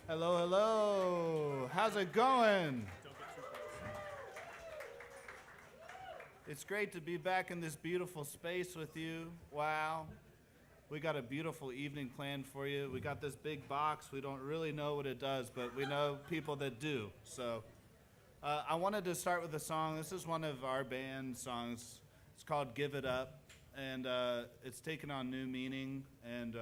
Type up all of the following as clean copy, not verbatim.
Hello, hello. How's it going? It's great to be back in this beautiful space with you. Wow. We got a beautiful evening planned for you. We got this big box. We don't really know what it does, but we know people that do. So I wanted to start with a song. This is one of our band songs. It's called Give It Up, and it's taken on new meaning. And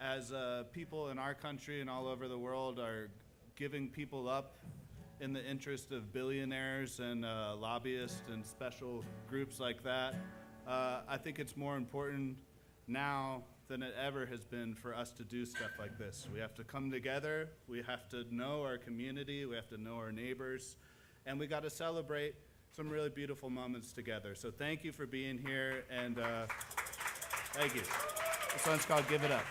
as people in our country and all over the world are giving people up in the interest of billionaires and lobbyists and special groups like that, I think it's more important now than it ever has been for us to do stuff like this. We have to come together, we have to know our community, we have to know our neighbors, and we got to celebrate some really beautiful moments together. So thank you for being here, and thank you. This one's called Give It Up.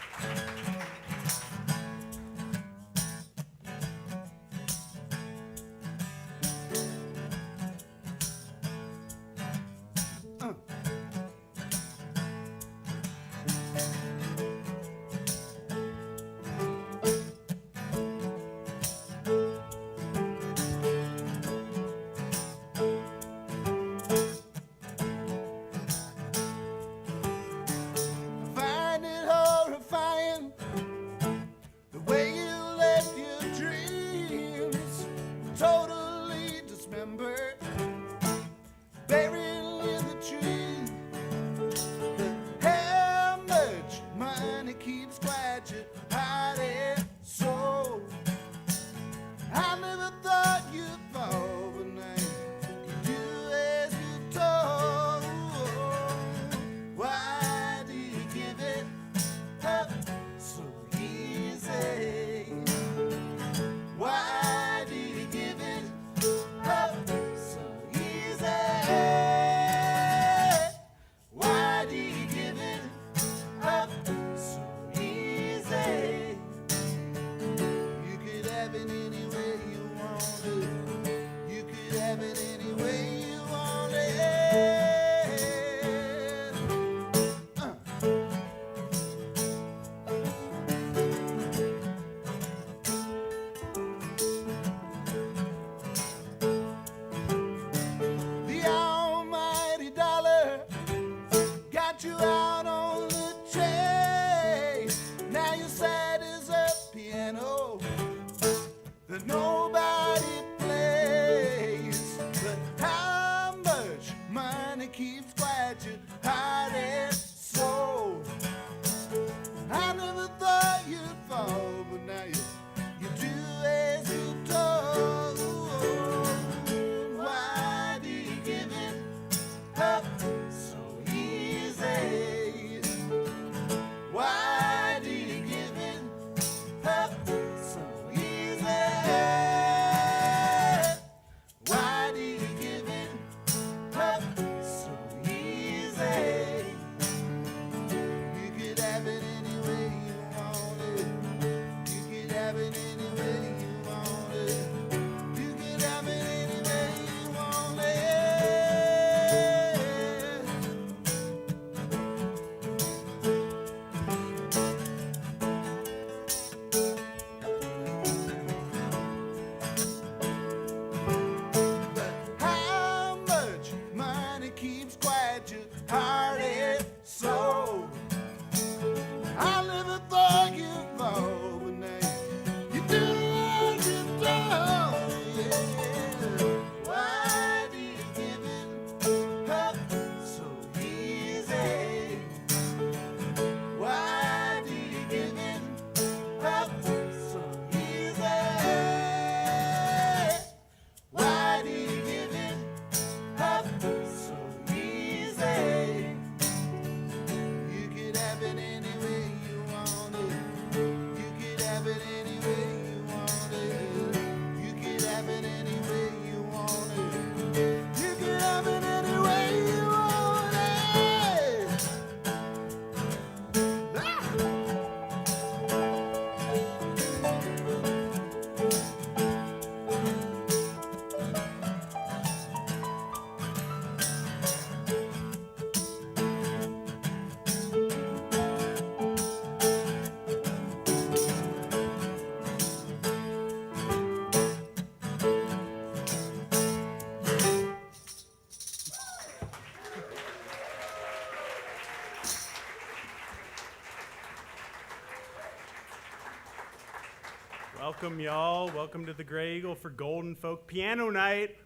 Welcome, y'all. Welcome to the Gray Eagle for Golden Folk Piano Night.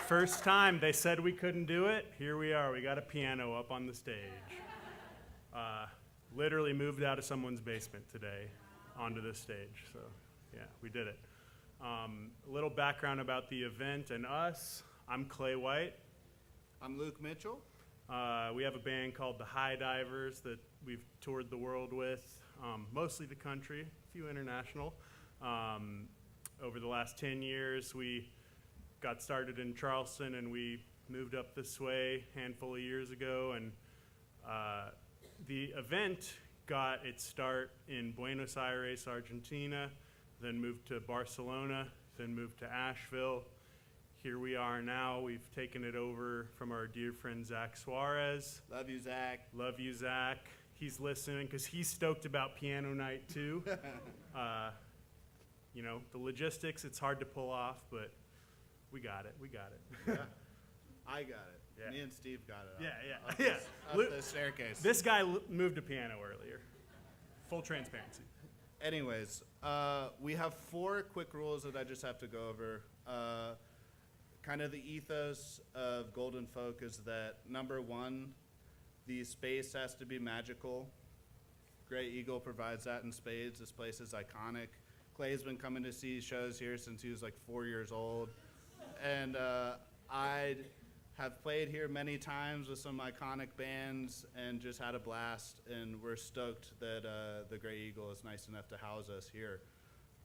First time they said we couldn't do it. Here we are. We got a piano up on the stage. Literally moved out of someone's basement today onto this stage. So, yeah, we did it. A little background about the event and us. I'm Clay White. I'm Luke Mitchell. We have a band called the High Divers that we've toured the world with, mostly the country, a few international. Over the last 10 years, we got started in Charleston and we moved up this way a handful of years ago. And the event got its start in Buenos Aires, Argentina, then moved to Barcelona, then moved to Asheville. Here we are now. We've taken it over from our dear friend Zach Suarez. Love you, Zach. Love you, Zach. He's listening because he's stoked about piano night too. You know, the logistics, it's hard to pull off, but we got it. We got it. Yeah. I got it. Yeah. Me and Steve got it. Yeah. Up the staircase. This guy moved a piano earlier. Full transparency. Anyways, we have 4 quick rules that I just have to go over. Kind of the ethos of Golden Folk is that, number 1, the space has to be magical. Gray Eagle provides that in spades. This place is iconic. Clay's been coming to see shows here since he was like 4 years old. And I have played here many times with some iconic bands and just had a blast. And we're stoked that the Gray Eagle is nice enough to house us here.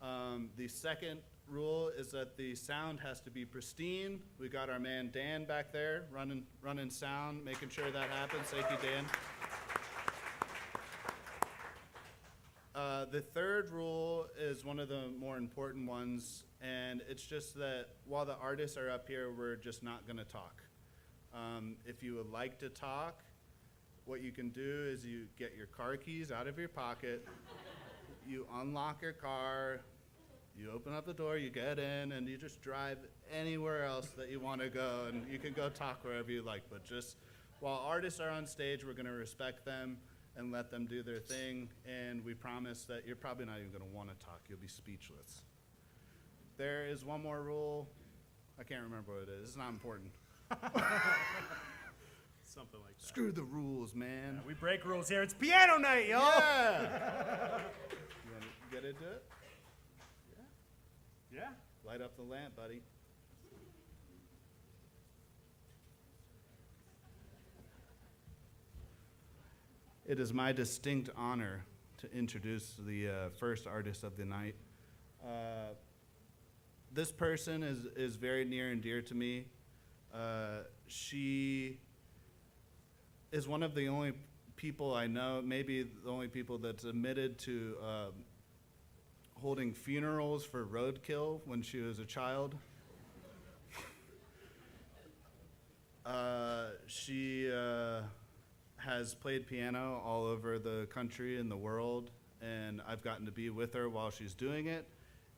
The second rule is that the sound has to be pristine. We got our man Dan back there running sound, making sure that happens. Thank you, Dan. The third rule is one of the more important ones, and it's just that while the artists are up here, we're just not going to talk. If you would like to talk, what you can do is you get your car keys out of your pocket, you unlock your car, you open up the door, you get in, and you just drive anywhere else that you want to go, and you can go talk wherever you like. But just while artists are on stage, we're going to respect them and let them do their thing, and we promise that you're probably not even going to want to talk. You'll be speechless. There is one more rule. I can't remember what it is. It's not important. Something like that. Screw the rules, man. Yeah, we break rules here. It's piano night, y'all. Yeah. You want to get into it? Yeah. Light up the lamp, buddy. It is my distinct honor to introduce the first artist of the night. This person is very near and dear to me. She is one of the only people I know, maybe the only people that's admitted to holding funerals for roadkill when she was a child. She has played piano all over the country and the world, and I've gotten to be with her while she's doing it.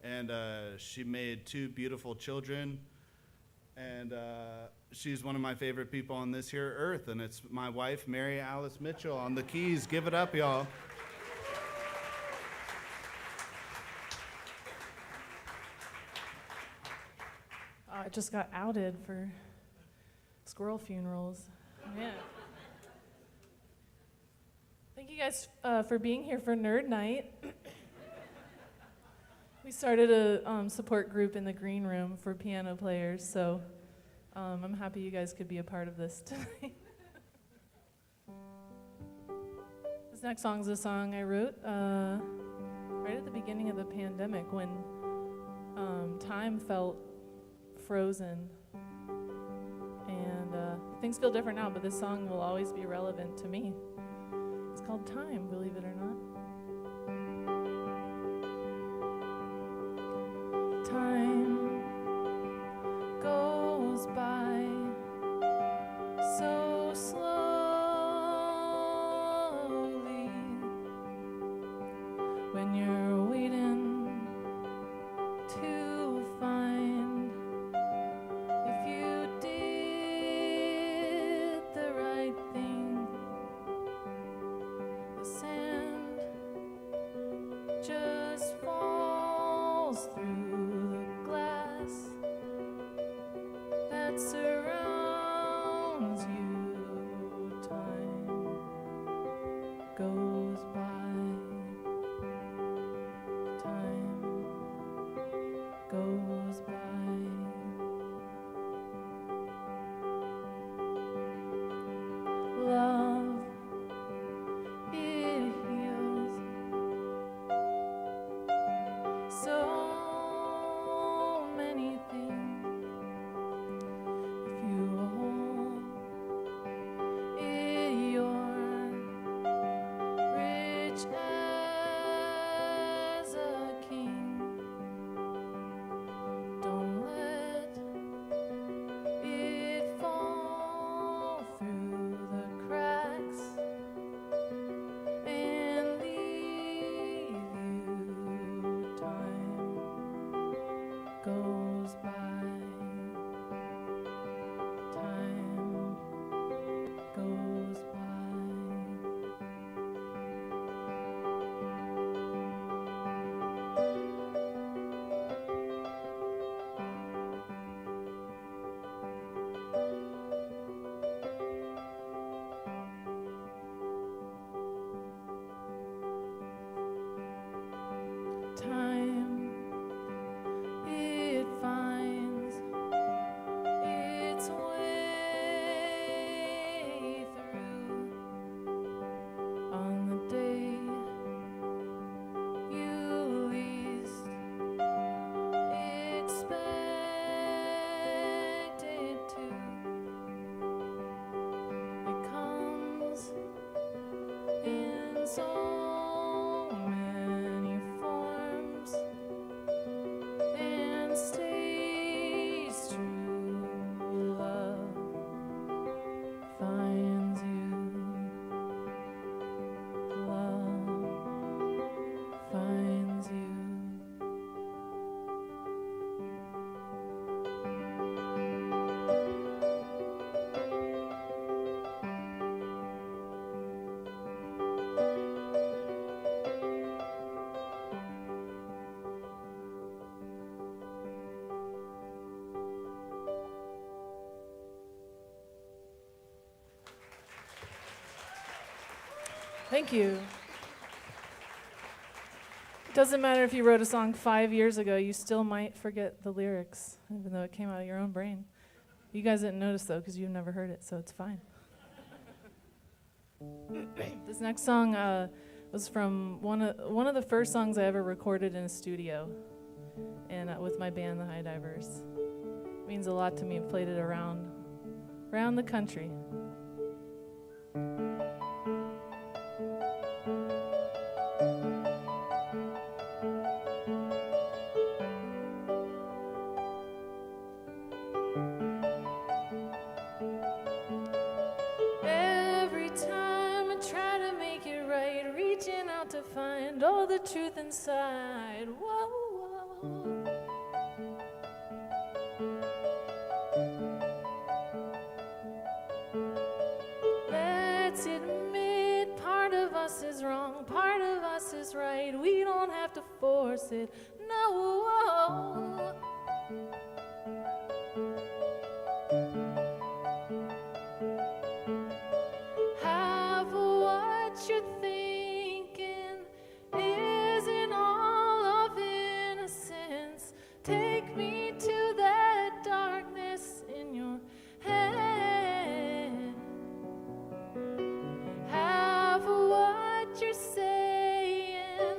And she made 2 beautiful children, and she's one of my favorite people on this here earth, and it's my wife, Mary Alice Mitchell, on the keys. Give it up, y'all. I just got outed for squirrel funerals. Yeah. Thank you guys for being here for Nerd Night. We started a support group in the green room for piano players, so I'm happy you guys could be a part of this tonight. This next song is a song I wrote right at the beginning of the pandemic when time felt frozen. And things feel different now, but this song will always be relevant to me. It's called Time, believe it or not. Time goes by so slowly when you're waiting to find if you did the right thing. The sand just falls falls through the glass that surrounds you. Time goes by. Time goes by. Love, it heals so many things if you hold it, you're rich as a king. Don't let it fall through the cracks and leave you. Time goes by. Time goes by. Time, it finds its way through on the day you least expect it to. It comes in so many forms and stays true. Love finds you. Love finds you. Thank you. Doesn't matter if you wrote a song 5 years ago, you still might forget the lyrics, even though it came out of your own brain. You guys didn't notice, though, because you've never heard it, so it's fine. This next song was from one of the first songs I ever recorded in a studio, and with my band, the High Divers. It means a lot to me. I've played it around the country. Every time I try to make it right, reaching out to find all the truth inside. Whoa, whoa. Let's admit part of us is wrong, part of us is right. We don't have to force it, no. Half of what you're thinking isn't all of innocence. Take me to that darkness in your head. Half of what you're saying,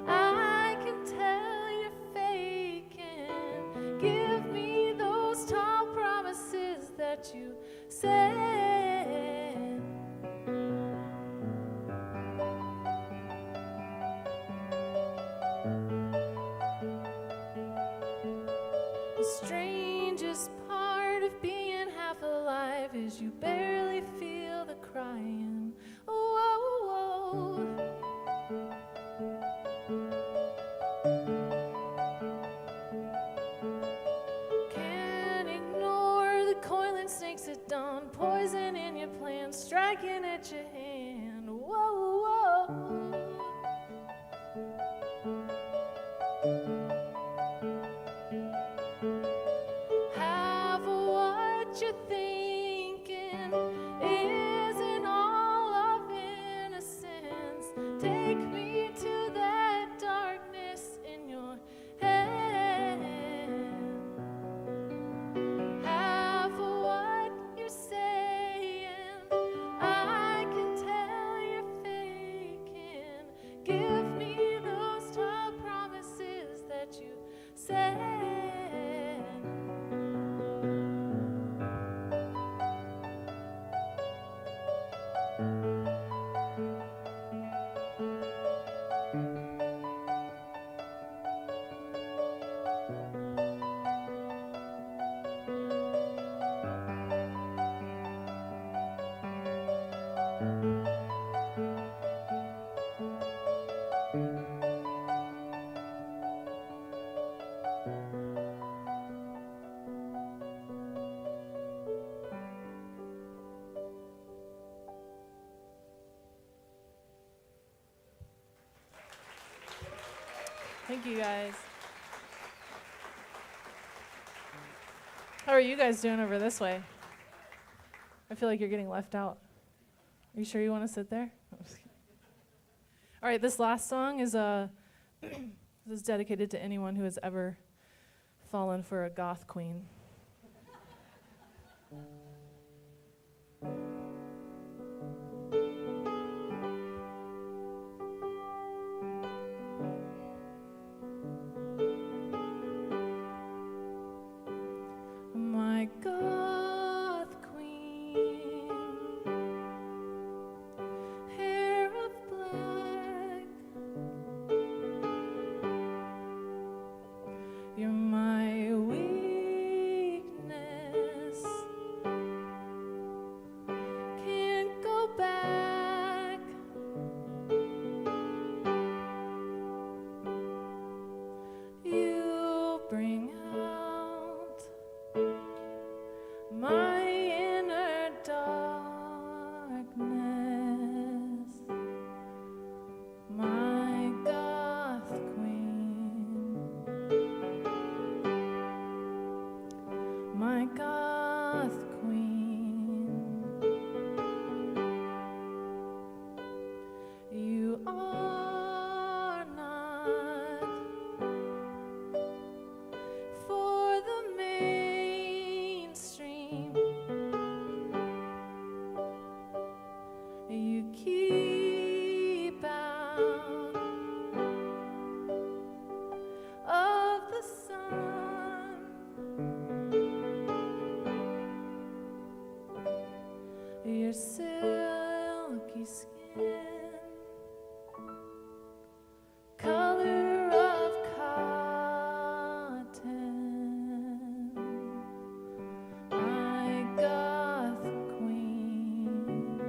I can tell you're faking. Give me those tall promises that you said. The strangest part of being half alive is you barely feel the crying. Whoa, whoa. Can't ignore the coiling snakes at dawn, poison in your plans, striking at your hand. Whoa, whoa. Thank you, guys. How are you guys doing over this way? I feel like you're getting left out. Are you sure you want to sit there? I'm just kidding. All right, this last song is this is dedicated to anyone who has ever fallen for a goth queen. My goth queen, hair of black, you're my weakness, can't go back. You bring out my inner darkness, my goth queen, my goth queen. You are not for the mainstream. You keep out of the sun. Your silky skin, color of cotton, my goth queen,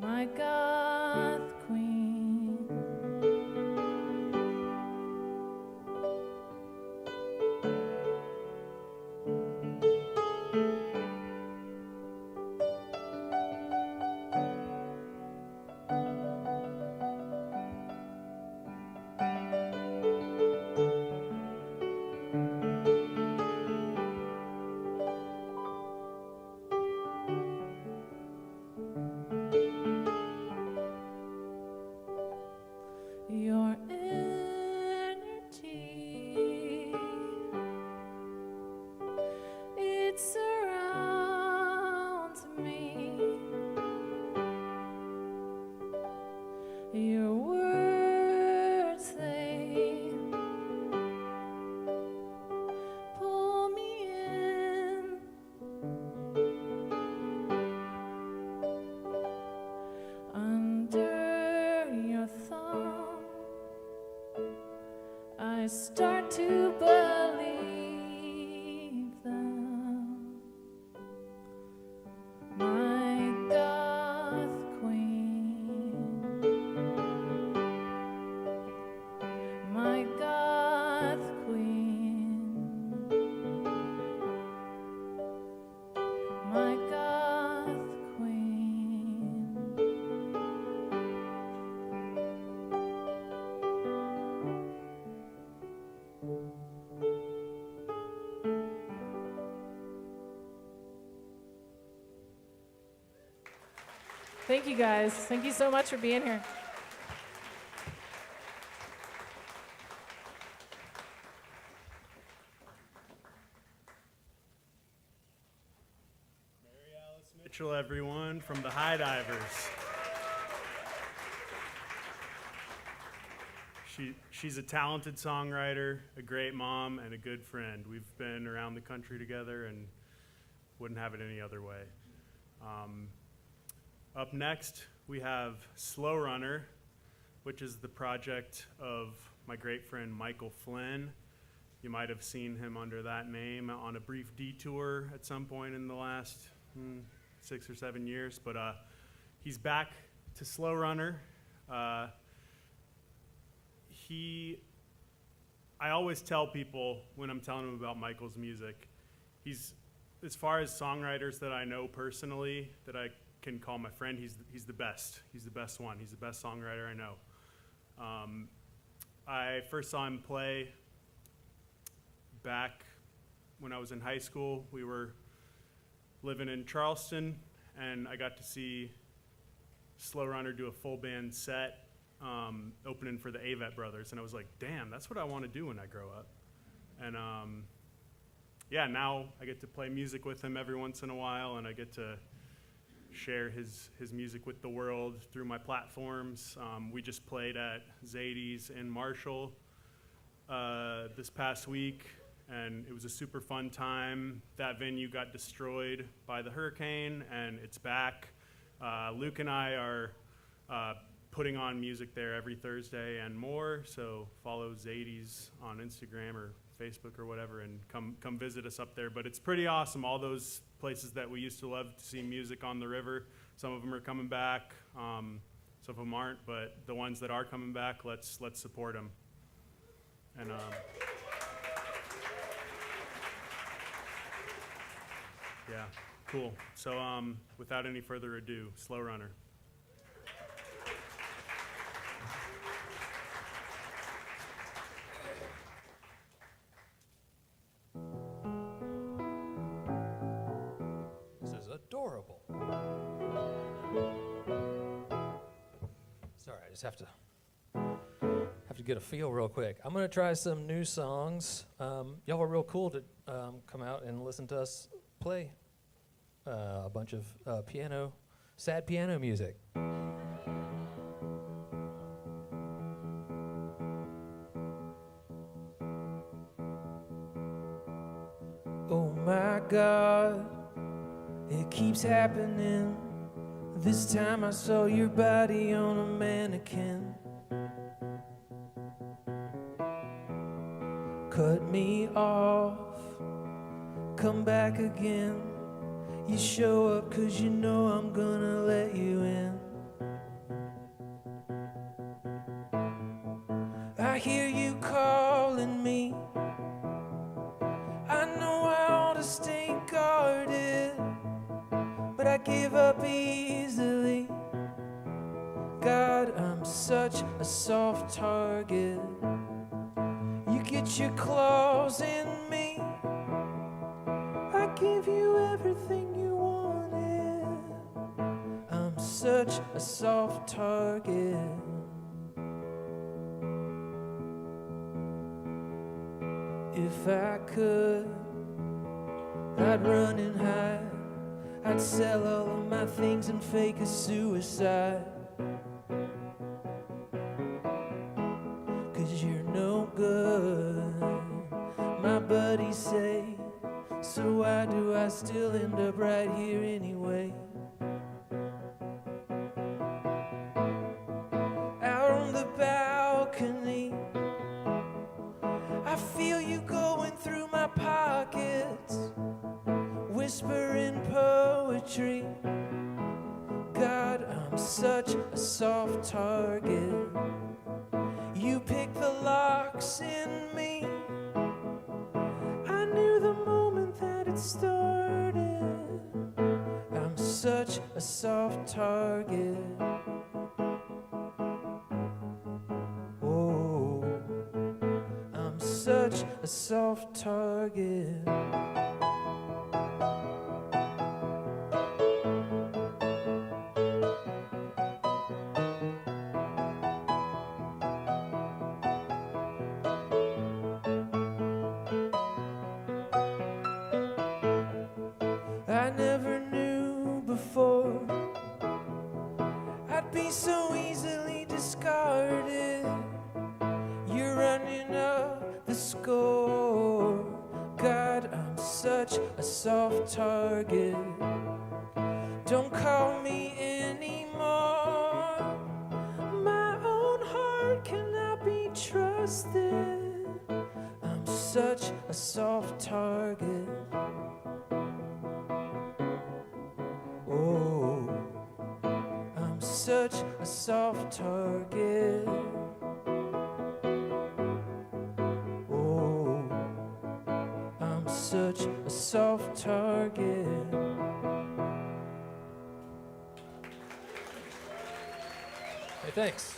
my goth queen. Your energy, it surrounds me. Your words, they pull me in. Under your thumb, I start to believe them. My goth queen, my goth queen, my goth queen. Thank you, guys. Thank you so much for being here. Mitchell, everyone, from the High Divers. She's a talented songwriter, a great mom, and a good friend. We've been around the country together and wouldn't have it any other way. Up next, we have Slow Runner, which is the project of my great friend Michael Flynn. You might have seen him under that name on a brief detour at some point in the last 6 or 7 years, but he's back to Slow Runner. I always tell people when I'm telling them about Michael's music, he's, as far as songwriters that I know personally, that I can call my friend, he's the best. He's the best one. He's the best songwriter I know. I first saw him play back when I was in high school. We were living in Charleston, and I got to see Slow Runner do a full band set opening for the AVL brothers, and I was like, damn, that's what I want to do when I grow up. And yeah, now I get to play music with him every once in a while, and I get to share his music with the world through my platforms. We just played at Zadie's in Marshall this past week, and it was a super fun time. That venue got destroyed by the hurricane, and it's back. Luke and I are putting on music there every Thursday and more, so follow Zadie's on Instagram or Facebook or whatever, and come visit us up there. But it's pretty awesome. All those places that we used to love to see music on the river, some of them are coming back, some of them aren't, but the ones that are coming back, let's support them. And yeah, cool. So without any further ado, Slow Runner. Adorable. Sorry, I just have to get a feel real quick. I'm gonna try some new songs. Y'all were real cool to come out and listen to us play a bunch of sad piano music. Oh my God. It keeps happening. This time I saw your body on a mannequin. Cut me off, come back again. You show up 'cause you know I'm gonna let you in. I hear you calling me. I know I ought to stay guarded, but I give up easily. God, I'm such a soft target. You get your claws in me. I give you everything you wanted. I'm such a soft target. If I could, I'd run and hide. I'd sell all of my things and fake a suicide. 'Cause you're no good, my buddies say. So why do I still end up right here anyway? Out on the balcony, I feel you going through my pockets, whispering poetry. God, I'm such a soft target. You pick the locks in me. I knew the moment that it started. I'm such a soft target. Oh, I'm such a soft target. I never knew before I'd be so easily discarded. score. God, I'm such a soft target. Don't call me anymore. My own heart cannot be trusted. I'm such a soft target. Oh, I'm such a soft target. Oh, I'm such a soft target. Hey, thanks.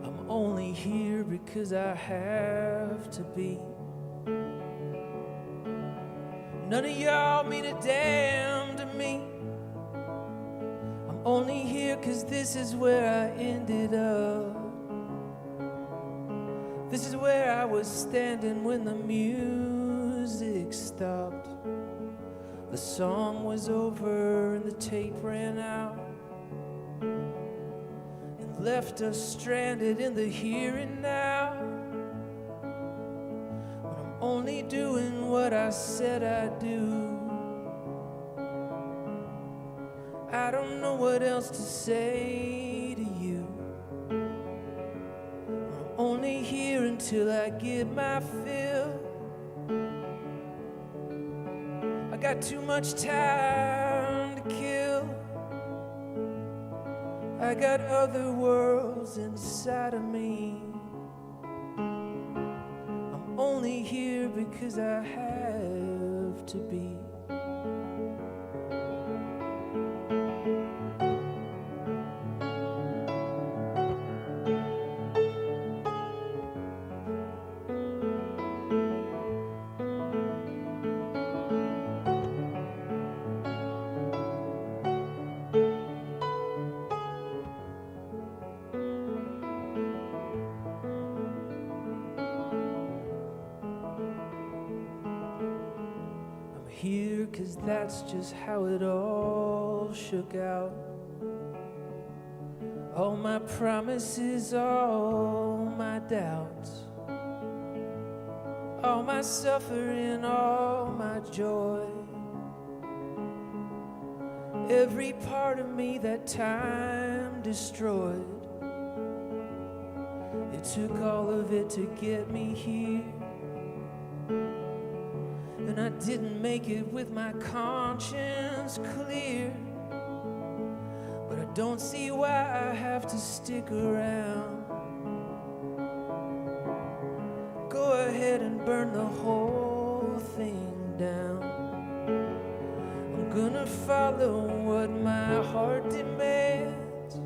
I'm only here because I have to be. None of y'all mean a damn to me. I'm only here because this is where I ended up. This is where I was standing when the music stopped. The song was over and the tape ran out and left us stranded in the here and now. When I'm only doing what I said I'd do. I don't know what else to say to you. I'm only here until I get my fill. I got too much time to kill. I got other worlds inside of me. I'm only here because I have to be. Here, 'cause that's just how it all shook out. All my promises, all my doubts, all my suffering, all my joy. Every part of me that time destroyed. It took all of it to get me here. And I didn't make it with my conscience clear. But I don't see why I have to stick around. Go ahead and burn the whole thing down. I'm gonna follow what my heart demands.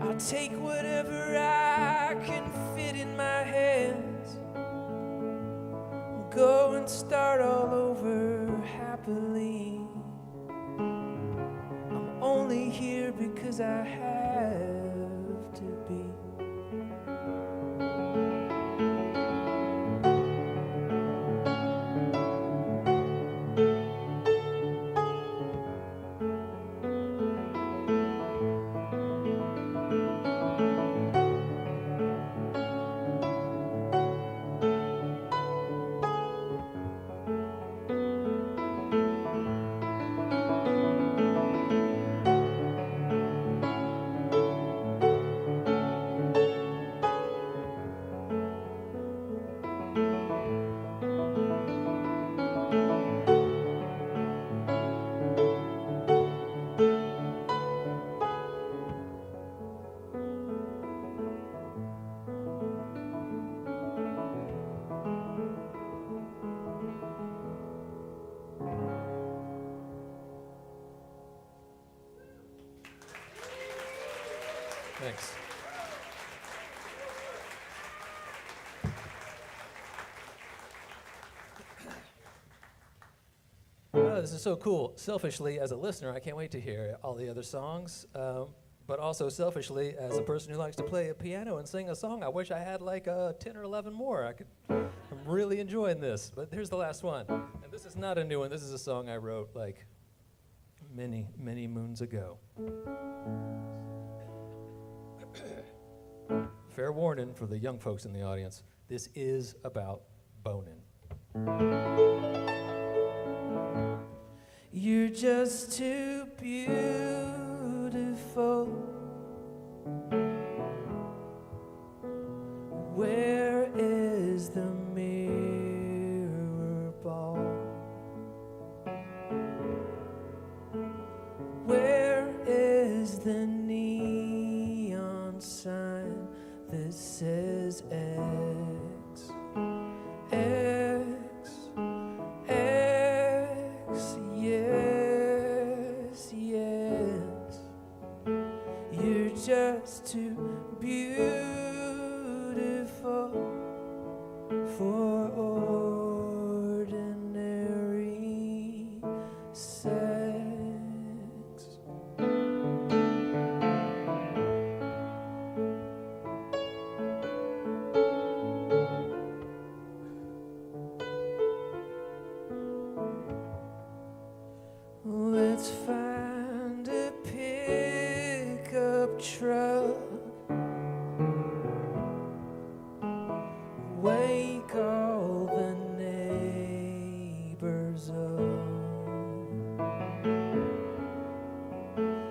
I'll take whatever I can fit in my hands. Go and start all over happily. I'm only here because I have to be. Thanks. Oh, this is so cool. Selfishly, as a listener, I can't wait to hear all the other songs. but also selfishly, as a person who likes to play a piano and sing a song, I wish I had like 10 or 11 more. I'm really enjoying this, but here's the last one. And this is not a new one. This is a song I wrote like many, many moons ago. Fair warning for the young folks in the audience, this is about boning. You're just too beautiful. Where is the mirror ball? Where is the neon sign that says X? X, X, yes, yes. You're just too beautiful for ordinary sex. Let's find a pickup truck. Wake all the neighbors up.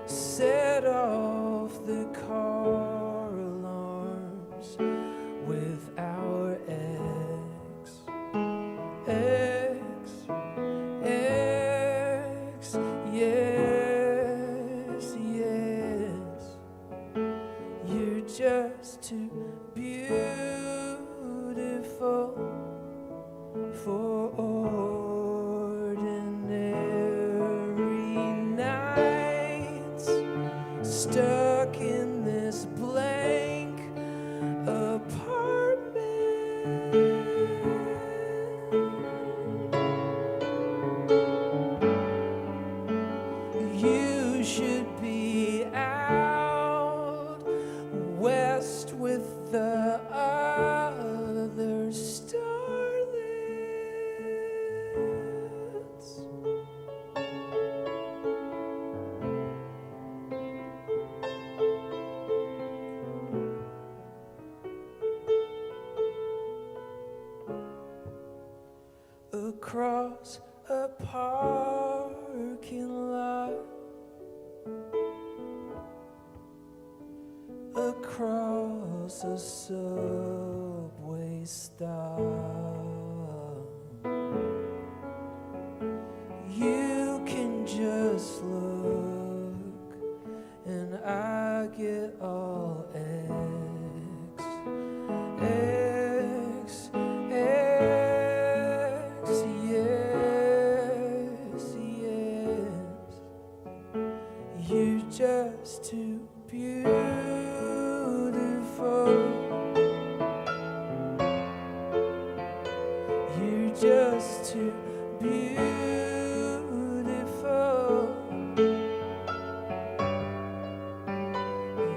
Set off the car alarms with our ex. X, X, yes, yes. You're just too beautiful for ordinary nights. Stuck in this blank apartment. You should be out west with the other starlets. Across a parking lot, across a subway stop. You can just look and I get all X. X, X, yes, yes. You're just too beautiful. You're just too beautiful.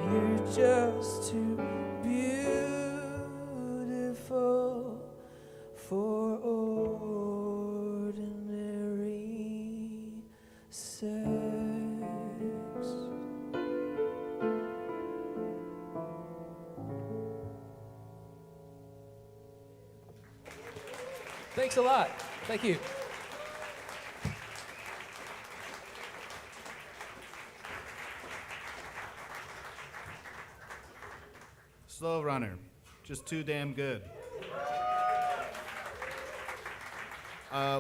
You're just too beautiful for ordinary sex. Thanks a lot. Thank you. Slow runner, just too damn good.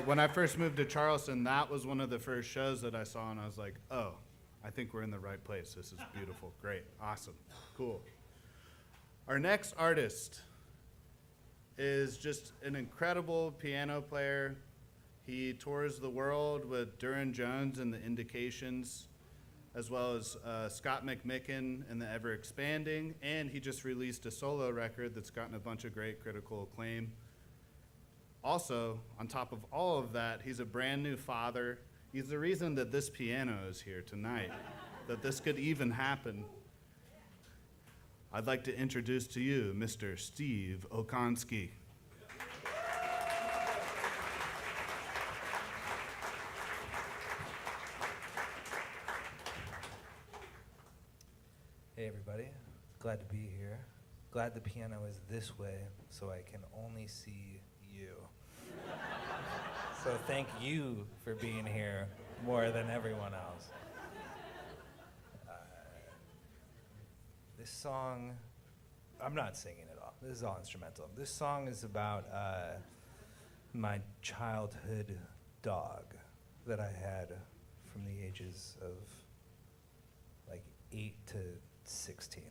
When I first moved to Charleston, that was one of the first shows that I saw, and I was like, oh, I think we're in the right place. This is beautiful, great, awesome, cool. Our next artist is just an incredible piano player. He tours the world with Duran Jones and the Indications, as well as Scott McMicken and the Ever Expanding, and he just released a solo record that's gotten a bunch of great critical acclaim. Also, on top of all of that, he's a brand new father. He's the reason that this piano is here tonight, that this could even happen. I'd like to introduce to you Mr. Steve Okonski. Hey everybody, glad to be here. Glad the piano is this way so I can only see you. So thank you for being here more than everyone else. This song, I'm not singing at all. This is all instrumental. This song is about my childhood dog that I had from the ages of like 8 to 16.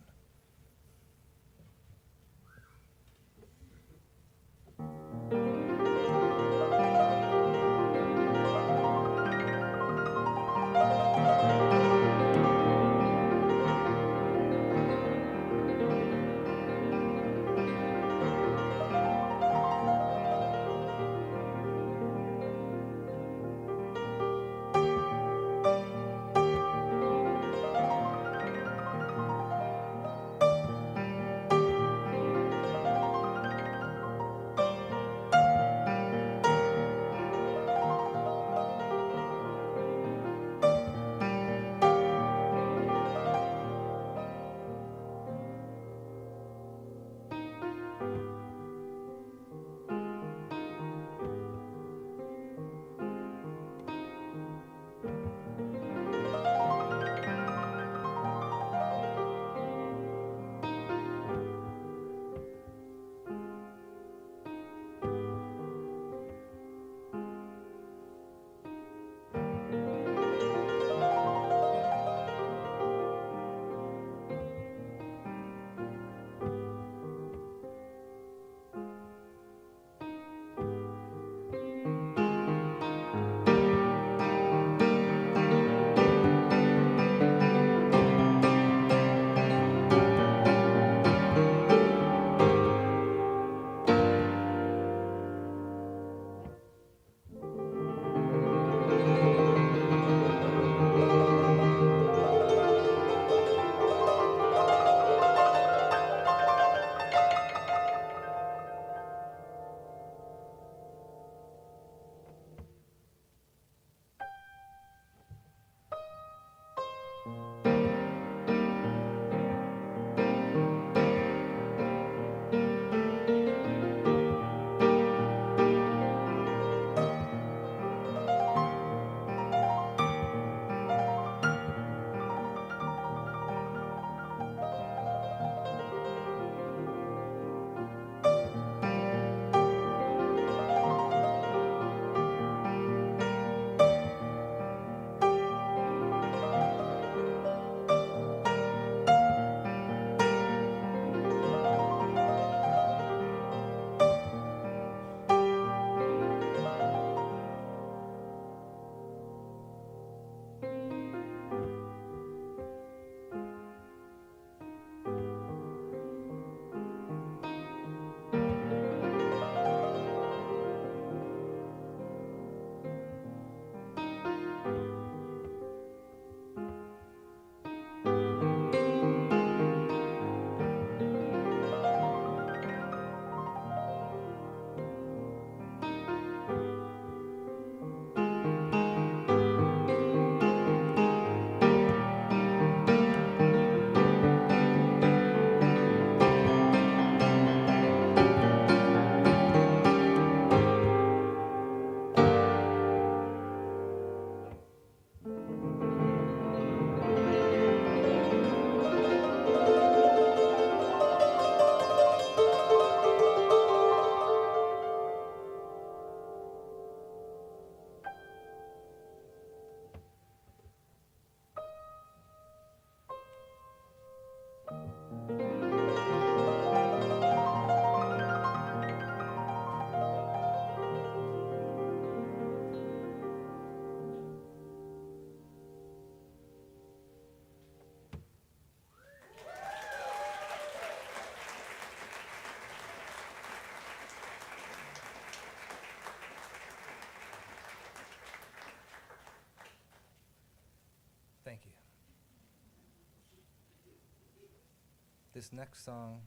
This next song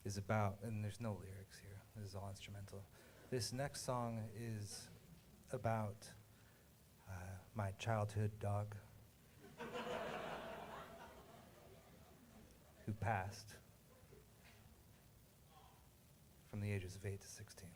is about, and there's no lyrics here, this is all instrumental. This next song is about my childhood dog who passed from the ages of 8 to 16.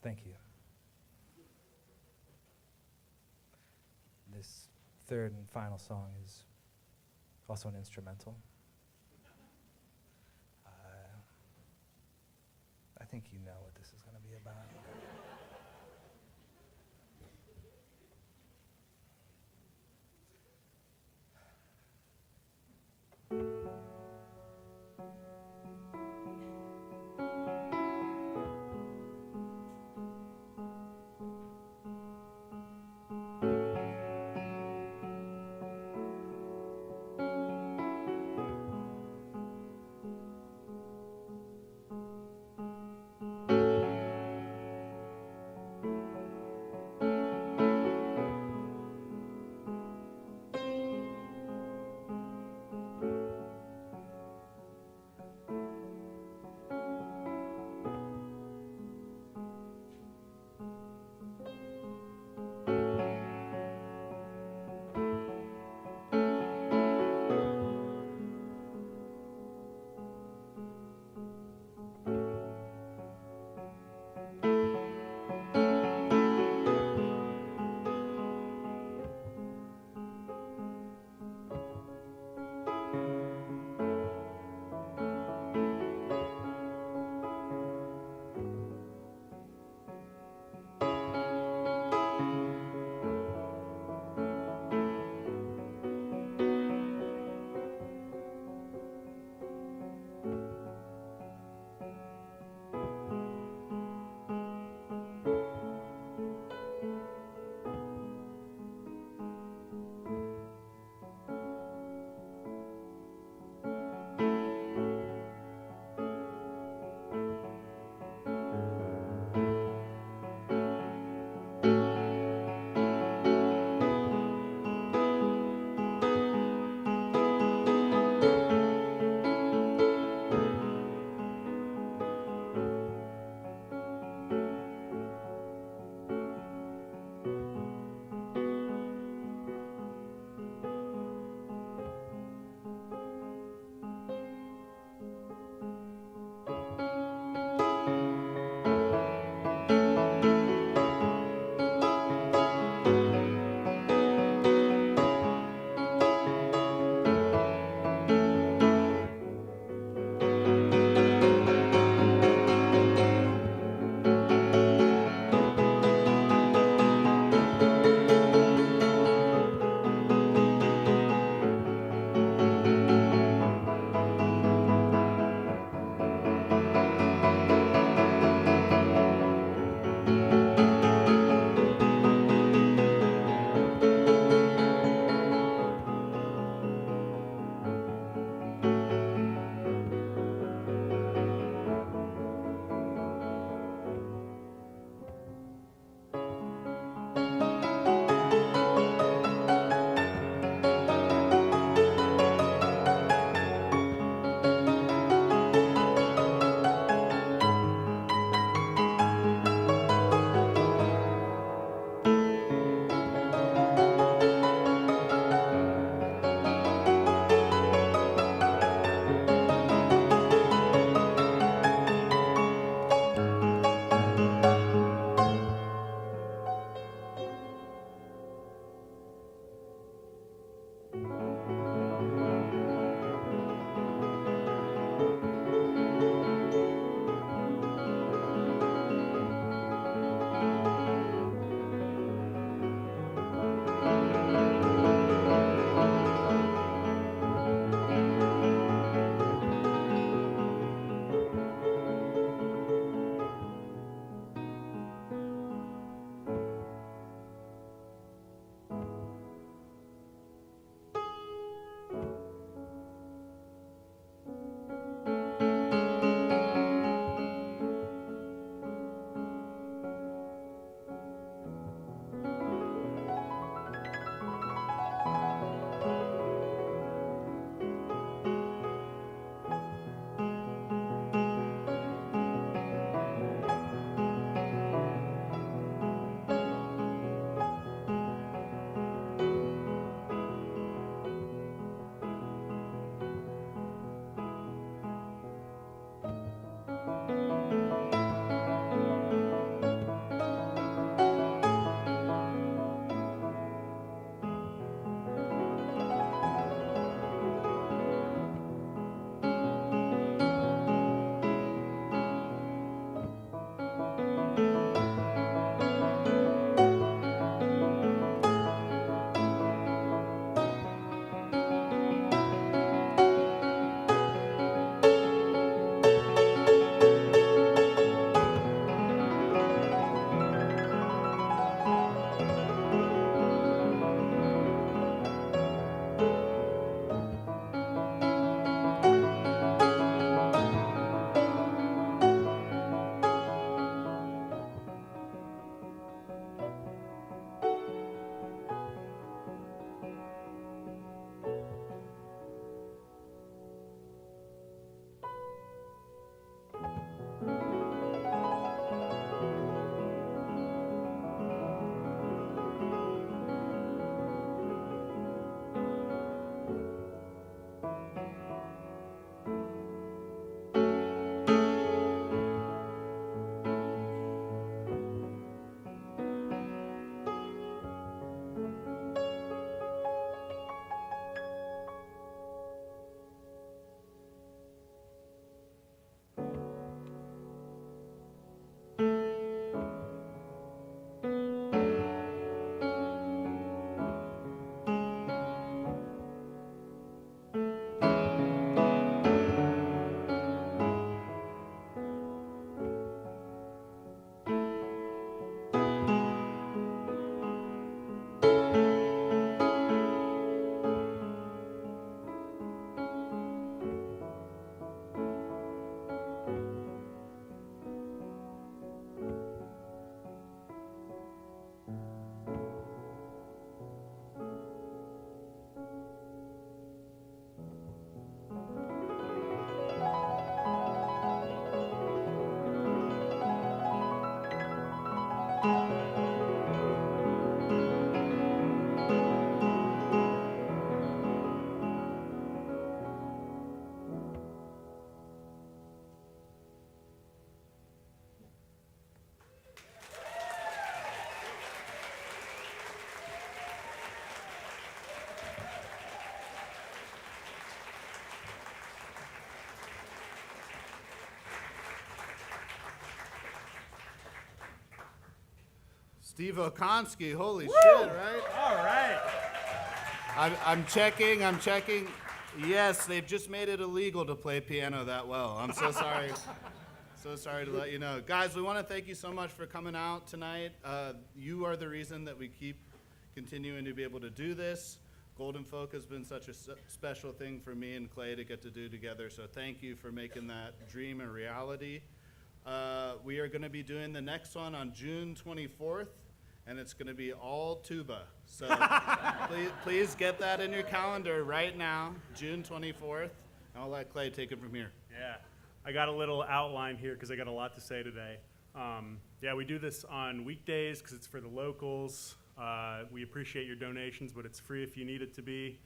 Thank you. This third and final song is also an instrumental. I think you know what this is going to be about. Steve Okonski, holy shit, right? All right. I'm checking. Yes, they've just made it illegal to play piano that well. I'm so sorry. So sorry to let you know. Guys, we want to thank you so much for coming out tonight. You are the reason that we keep continuing to be able to do this. Golden Folk has been such a special thing for me and Clay to get to do together, so thank you for making that dream a reality. We are going to be doing the next one on June 24th, and it's going to be all tuba. So please get that in your calendar right now, June 24th, and I'll let Clay take it from here. Yeah, I got a little outline here because I got a lot to say today. Yeah, we do this on weekdays because it's for the locals. We appreciate your donations, but it's free if you need it to be.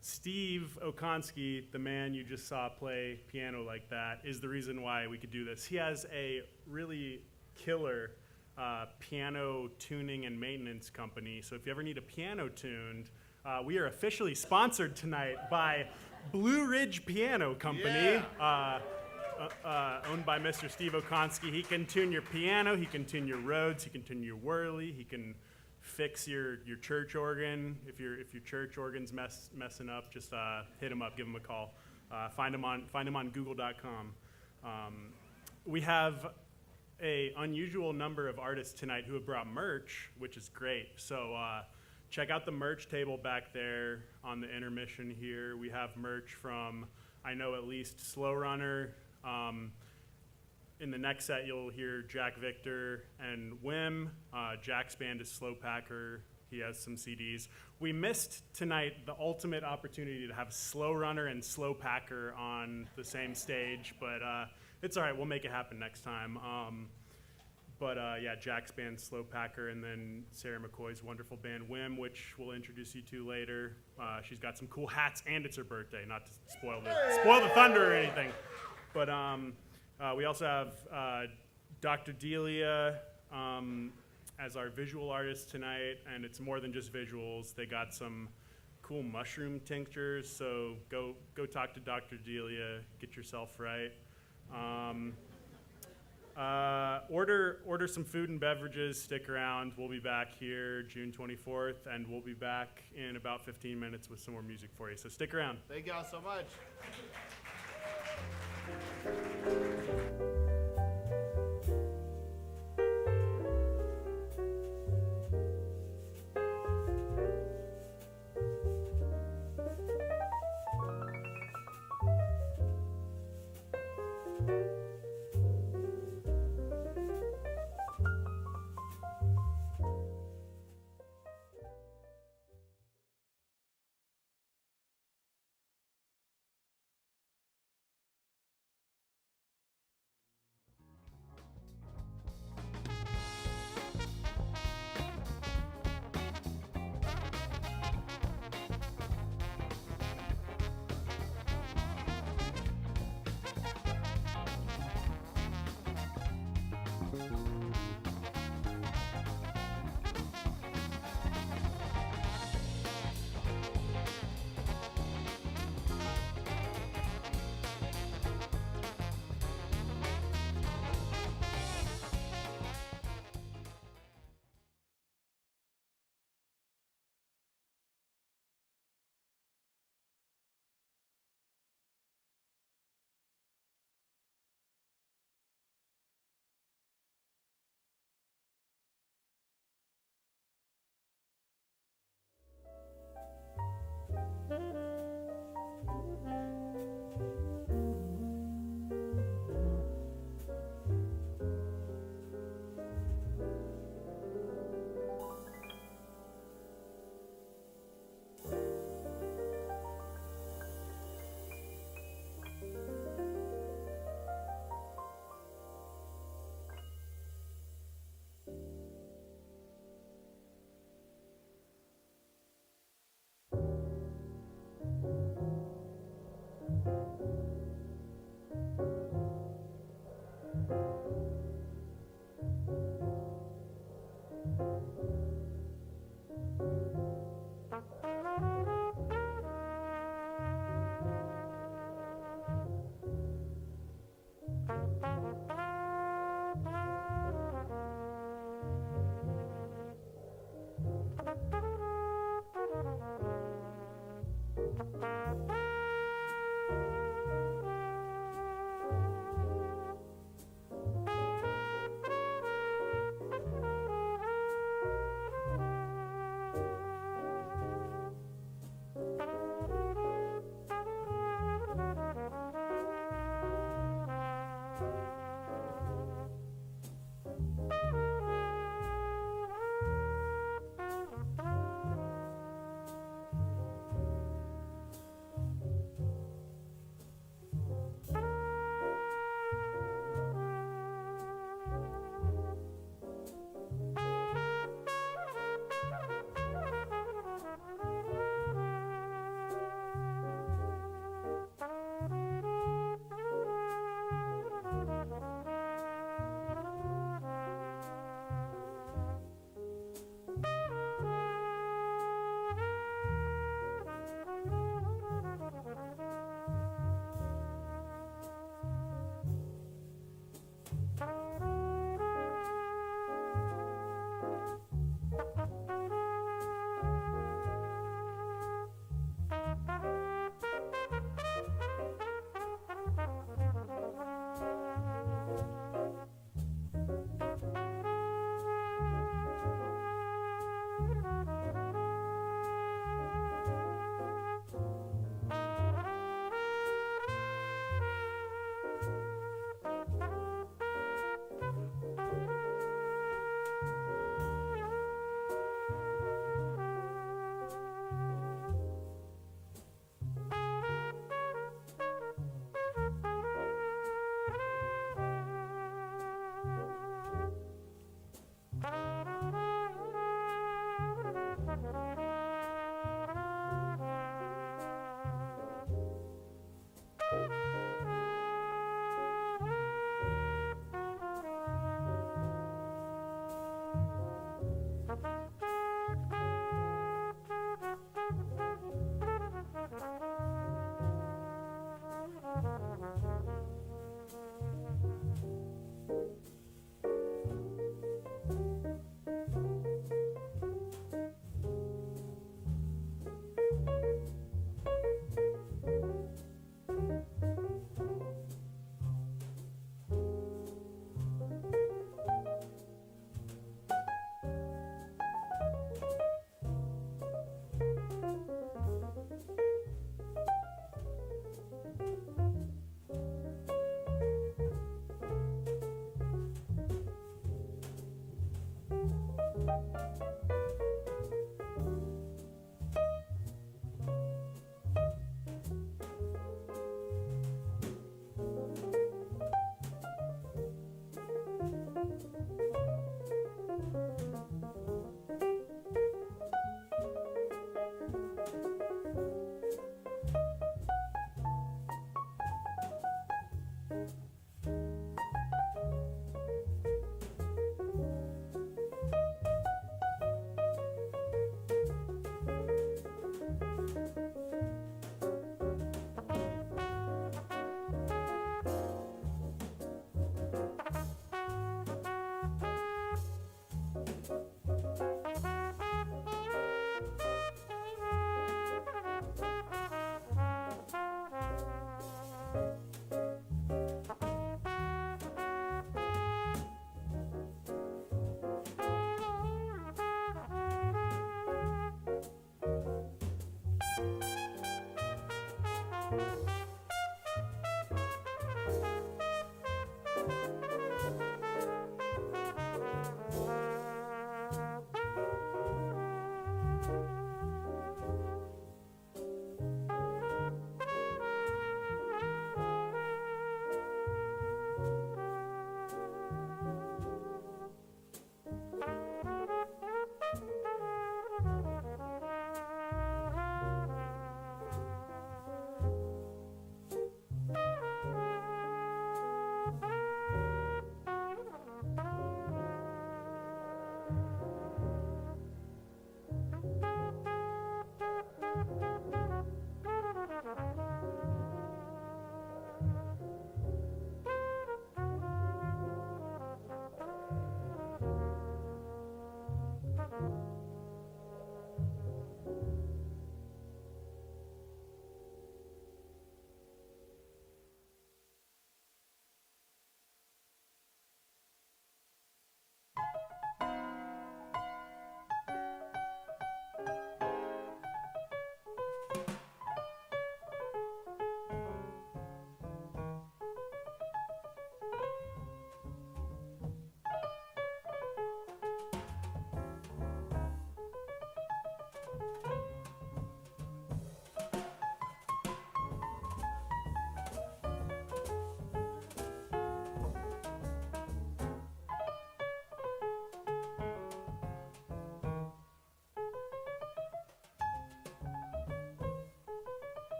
Steve Okonski, the man you just saw play piano like that, is the reason why we could do this. He has a really killer piano tuning and maintenance company. So if you ever need a piano tuned, we are officially sponsored tonight by Blue Ridge Piano Company, owned by Mr. Steve Okonski. He can tune your piano, he can tune your Rhodes, he can tune your Whirly, he can fix your church organ. If your church organ's messing up, just hit him up, give him a call. Find him on Google.com. We have an unusual number of artists tonight who have brought merch, which is great. So check out the merch table back there on the intermission here. We have merch from, I know at least Slow Runner. In the next set, you'll hear Jack Victor and Wim. Jack's band is Slow Packer. He has some CDs. We missed tonight the ultimate opportunity to have Slow Runner and Slow Packer on the same stage, but it's all right. We'll make it happen next time. Yeah, Jack's band, Slow Packer, and then Sarah McCoy's wonderful band, Wim, which we'll introduce you to later. She's got some cool hats, and it's her birthday, not to spoil the thunder or anything. But we also have Dr. Delia as our visual artist tonight, and it's more than just visuals. They got some cool mushroom tinctures, so go talk to Dr. Delia, get yourself right. Order some food and beverages, stick around. We'll be back here June 24th, and we'll be back in about 15 minutes with some more music for you, so stick around. Thank y'all so much.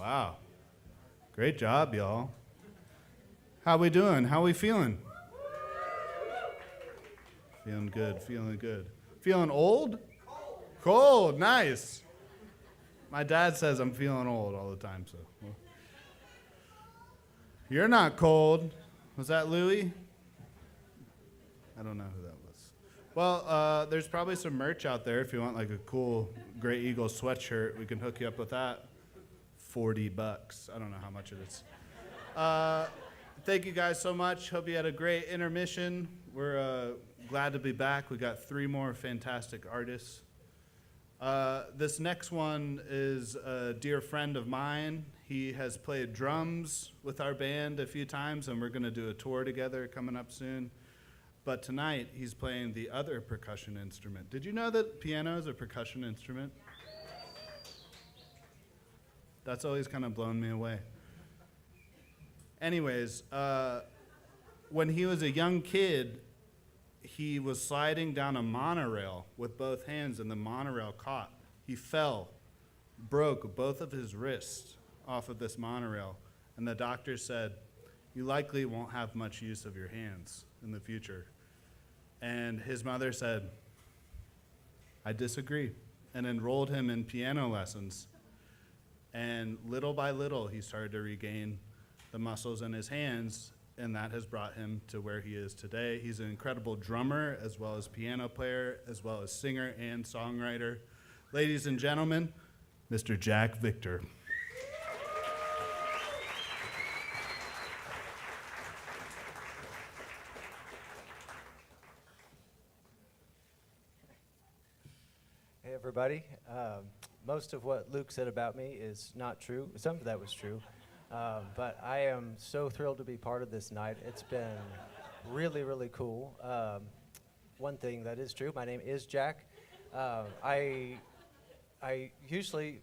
Wow. Great job, y'all. How we doing? How we feeling? Feeling good, feeling good. Feeling old? Cold, nice. My dad says I'm feeling old all the time, so. Well. You're not cold. Was that Louie? I don't know who that was. Well, there's probably some merch out there if you want like a cool Grey Eagle sweatshirt. We can hook you up with that. $40. I don't know how much it is. Thank you guys so much. Hope you had a great intermission. We're glad to be back. We got 3 more fantastic artists. This next one is a dear friend of mine. He has played drums with our band a few times, and we're going to do a tour together coming up soon. But tonight, he's playing the other percussion instrument. Did you know that piano is a percussion instrument? That's always kind of blown me away. Anyways, when he was a young kid, he was sliding down a monorail with both hands, and the monorail caught. He fell, broke both of his wrists off of this monorail, and the doctor said, "You likely won't have much use of your hands in the future." And his mother said, "I disagree," and enrolled him in piano lessons. And little by little, he started to regain the muscles in his hands, and that has brought him to where he is today. He's an incredible drummer, as well as piano player, as well as singer and songwriter. Ladies and gentlemen, Mr. Jack Victor. Hey, everybody. Most of what Luke said about me is not true. Some of that was true. But I am so thrilled to be part of this night. It's been really, really cool. One thing that is true, my name is Jack. I usually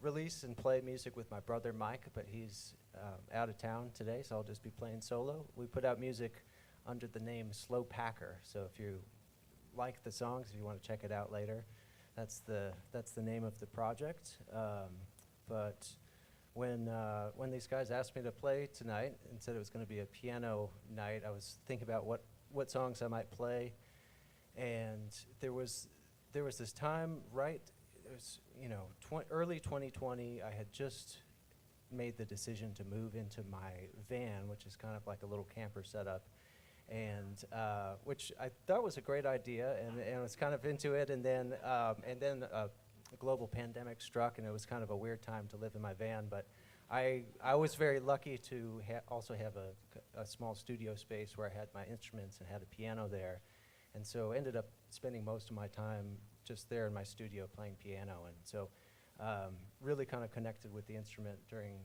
release and play music with my brother Mike, but he's out of town today, so I'll just be playing solo. We put out music under the name Slow Packer, so if you like the songs, if you want to check it out later, that's the name of the project. But when these guys asked me to play tonight and said it was going to be a piano night, I was thinking about what songs I might play, and there was this time, right? It was early 2020. I had just made the decision to move into my van, which is kind of like a little camper setup, and which I thought was a great idea, and I was kind of into it, and then a global pandemic struck, and it was kind of a weird time to live in my van, but I was very lucky to also have a small studio space where I had my instruments and had a piano there, and so ended up spending most of my time just there in my studio playing piano, and so really kind of connected with the instrument during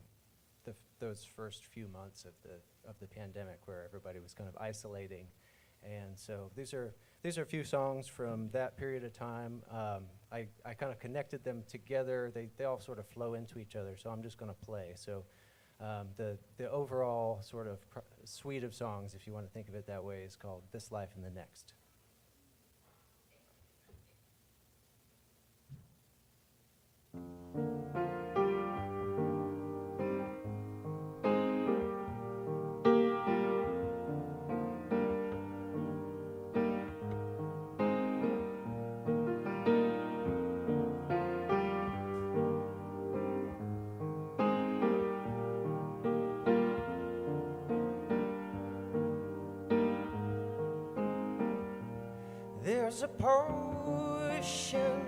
those first few months of the pandemic, where everybody was kind of isolating, and so these are a few songs from that period of time. I kind of connected them together. They all sort of flow into each other, so I'm just going to play. So the overall sort of suite of songs, if you want to think of it that way, is called This Life and the Next. There's a potion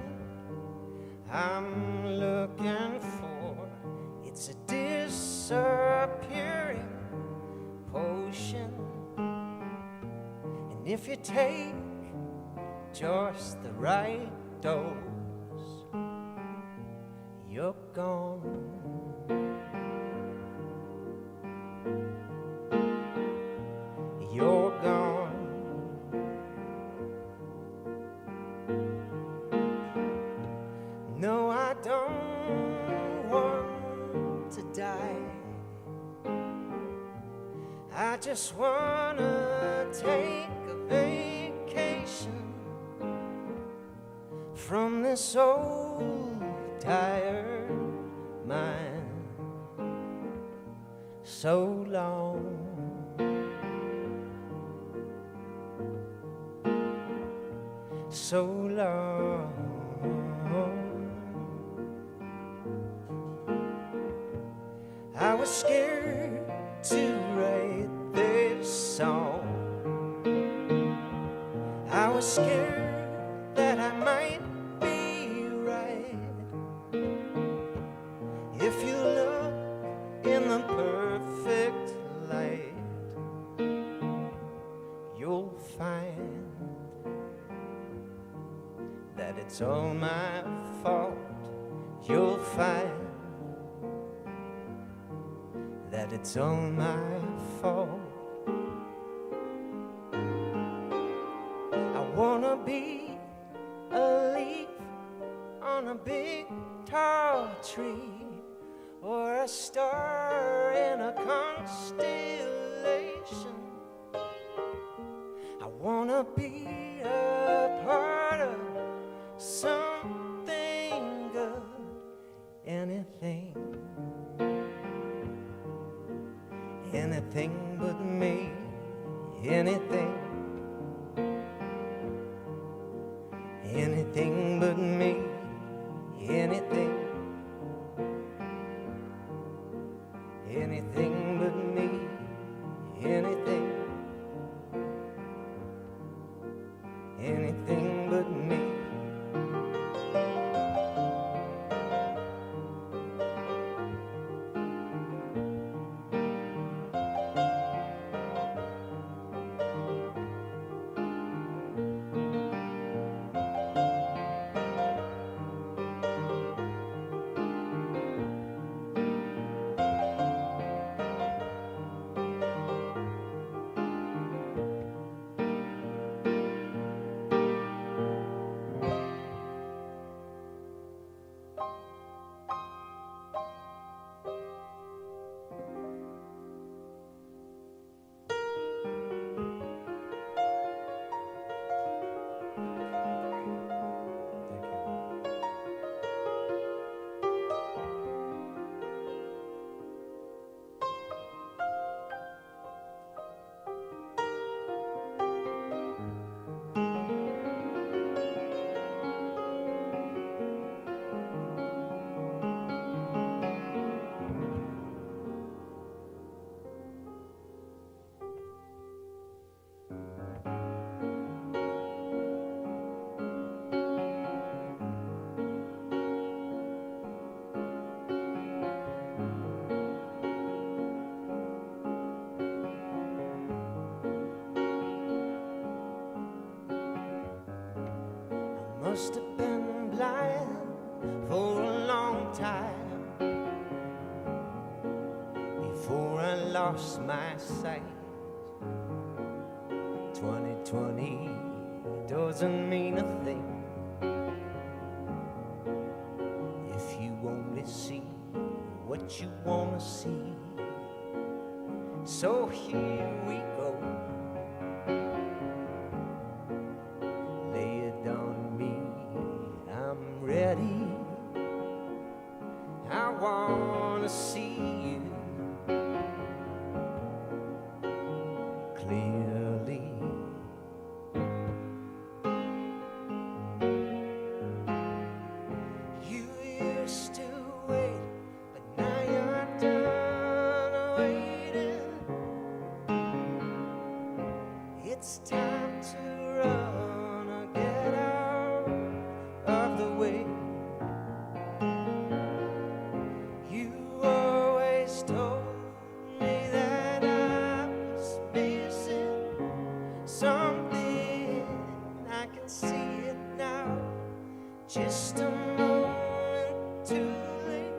I'm looking for. It's a disappearing potion. And if you take just the right dose, you're gone. You're gone. No, I don't want to die. I just wanna take a vacation from this old tired mind. so long. So long. I was scared to write this song. I was scared that I might be right. If you look in the perfect light, you'll find that it's all my fault. You'll find that it's all my fault. I wanna be a leaf on a big tall tree, or a star in a constellation. I wanna be a part of something good, anything, anything but me, anything, anything but me, anything, anything but me, anything, anything but me. Must have been blind for a long time before I lost my sight. 2020 doesn't mean a thing if you only see what you wanna see. So here we go. Ready, I wanna see you clearly. You used to wait, but now you're done waiting. It's time to run or get out of the way. You always told me that I was missing something. I can see it now, just a moment too late.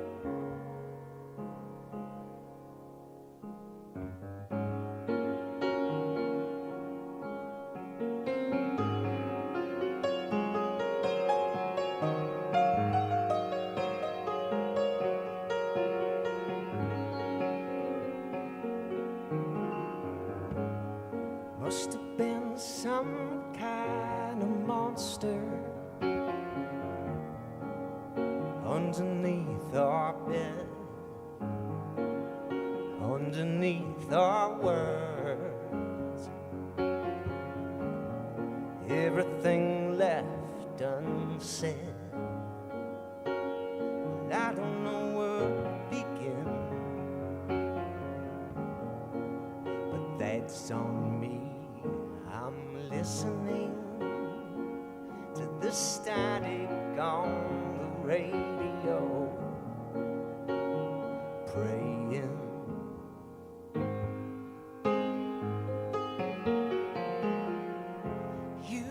Must have been some kind of monster underneath our bed, underneath our words. Everything left unsaid. I don't know where to begin, but that's on me. I'm listening to the static on the radio, praying. You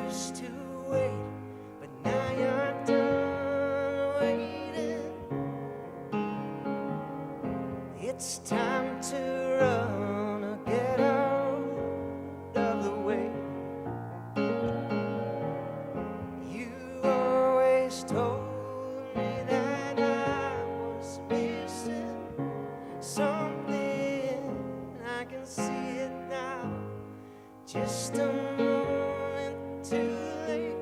used to wait, but now you're done waiting. It's time to run or get out of the way. You always told me that I was missing something. I can see it now, just a moment too late.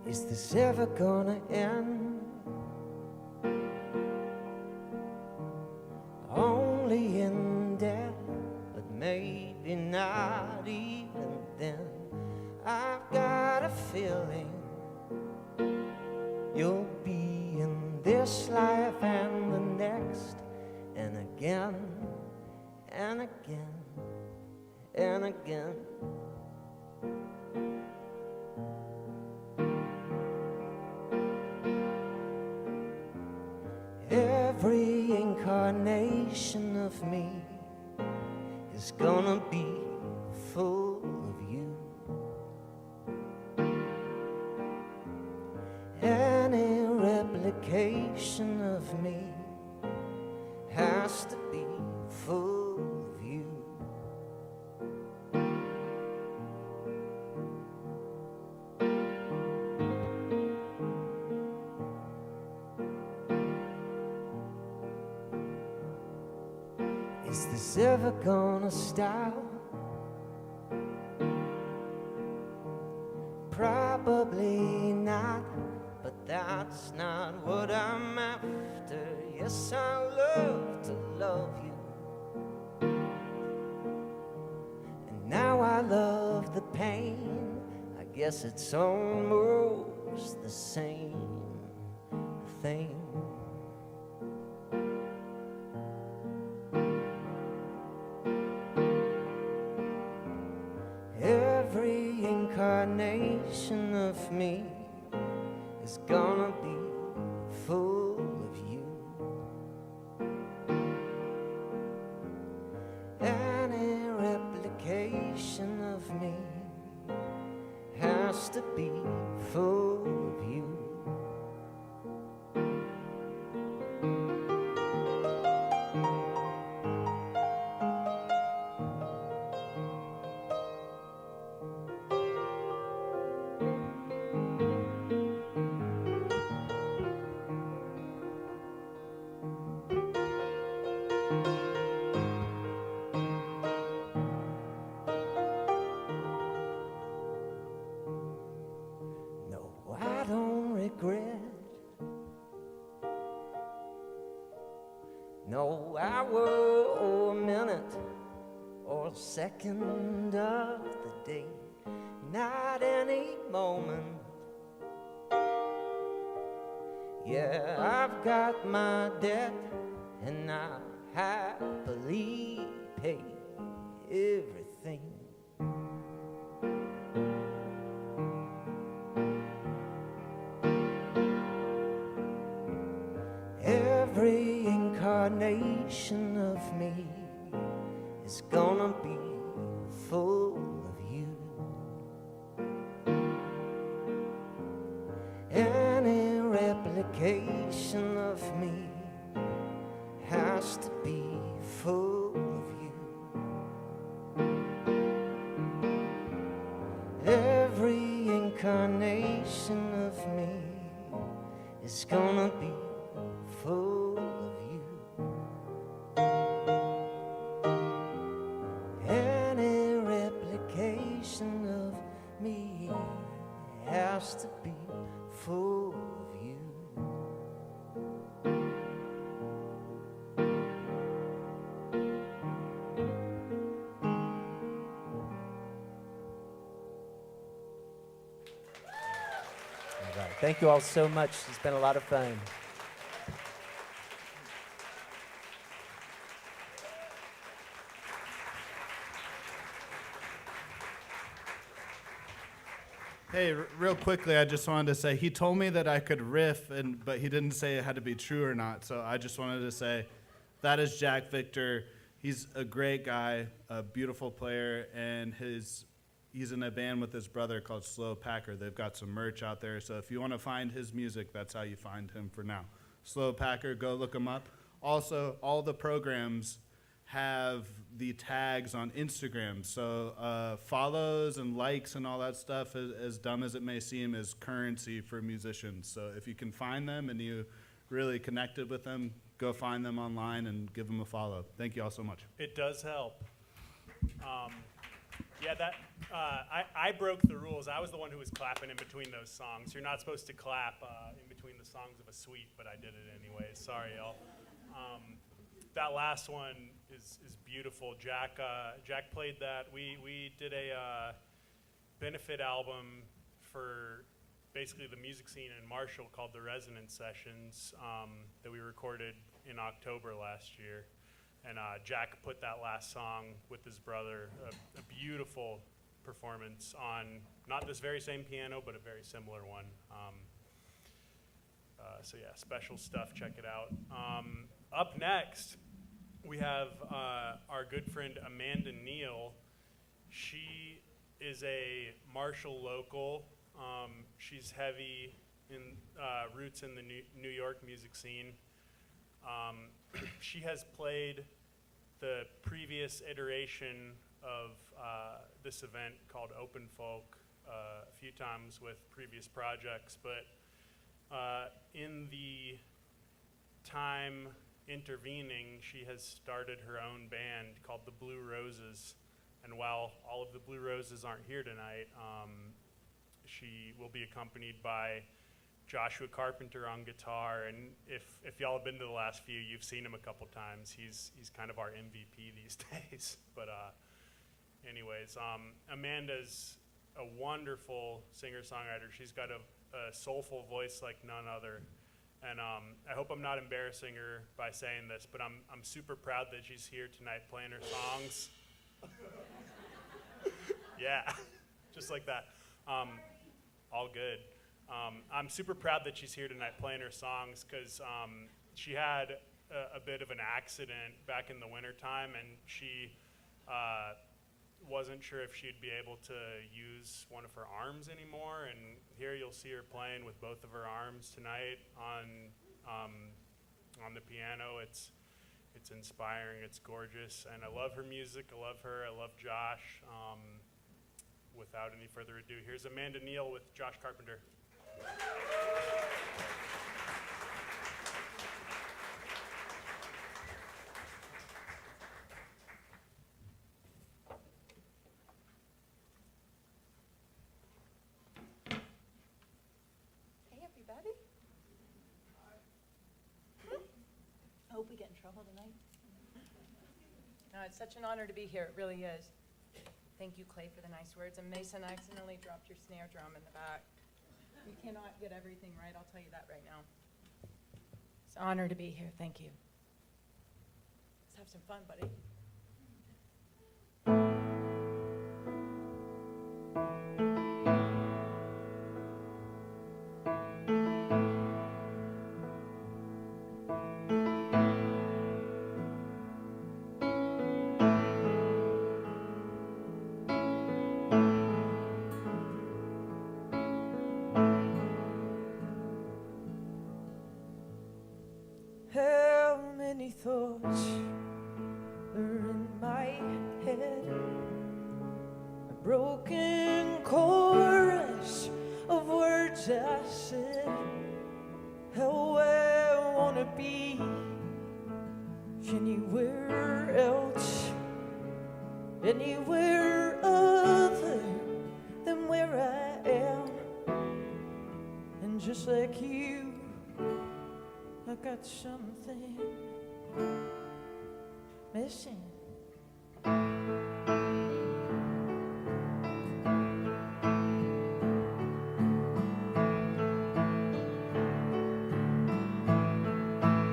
Is this ever gonna end? Only in death, but maybe not even then. I've got a feeling you'll be in this life and the next, and again, and again, and again. Every incarnation of me is gonna be full of you. Any replication of me has to be full of you. Is this ever gonna stop? Probably not, but that's not what I'm after. Yes, I love to love you, and now I love the pain. I guess it's almost the same thing. Every incarnation of me is gonna be full of you. Any replication of me has to be full of you. No hour or minute or second of the day, not any moment. Yeah, I've got my debt and I happily pay everything. me is gonna be full of you. Any replication of me has to be full of you. Every incarnation of me is gonna be full of you. Any replication of me has to be full of you. All right. Thank you all so much. It's been a lot of fun. Hey, real quickly, I just wanted to say he told me that I could riff, but he didn't say it had to be true or not. So I just wanted to say that is Jack Victor. He's a great guy, a beautiful player, and he's in a band with his brother called Slow Packer. They've got some merch out there. So if you want to find his music, that's how you find him for now. Slow Packer, go look him up. Also, all the programs have the tags on Instagram. So follows and likes and all that stuff, as dumb as it may seem, is currency for musicians. So if you can find them and you really connected with them, go find them online and give them a follow. Thank you all so much. It does help. I broke the rules. I was the one who was clapping in between those songs. You're not supposed to clap in between the songs of a suite, but I did it anyway. Sorry, y'all. That last one is beautiful. Jack played that. We did a benefit album for basically the music scene in Marshall called the Resonance Sessions that we recorded in October last year. And Jack put that last song with his brother, a beautiful performance on not this very same piano, but a very similar one. So yeah, special stuff, check it out. Up next, we have our good friend Amanda Neal. She is a Marshall local. She's heavy in roots in the New York music scene. She has played the previous iteration of this event called Open Folk a few times with previous projects, but in the time intervening, she has started her own band called the Blue Roses. And while all of the Blue Roses aren't here tonight, she will be accompanied by Joshua Carpenter on guitar. And if y'all have been to the last few, you've seen him a couple times. He's kind of our MVP these days. But anyways, Amanda's a wonderful singer-songwriter. She's got a soulful voice like none other. And I hope I'm not embarrassing her by saying this, but I'm super proud that she's here tonight playing her songs. Yeah, just like that. All good. I'm super proud that she's here tonight playing her songs because she had a bit of an accident back in the wintertime, and she wasn't sure if she'd be able to use one of her arms anymore. And here you'll see her playing with both of her arms tonight on the piano. It's inspiring. It's gorgeous, and I love her music. I love her. I love Josh. Without any further ado, here's Amanda Neal with Josh Carpenter. Hey, everybody. I hope we get in trouble tonight. No, it's such an honor to be here. It really is. Thank you, Clay, for the nice words. And Mason, I accidentally dropped your snare drum in the back. We cannot get everything right, I'll tell you that right now. It's an honor to be here. Thank you. Let's have some fun, buddy. broken chorus of words I said, how I wanna be anywhere else, anywhere other than where I am. And just like you, I got something missing.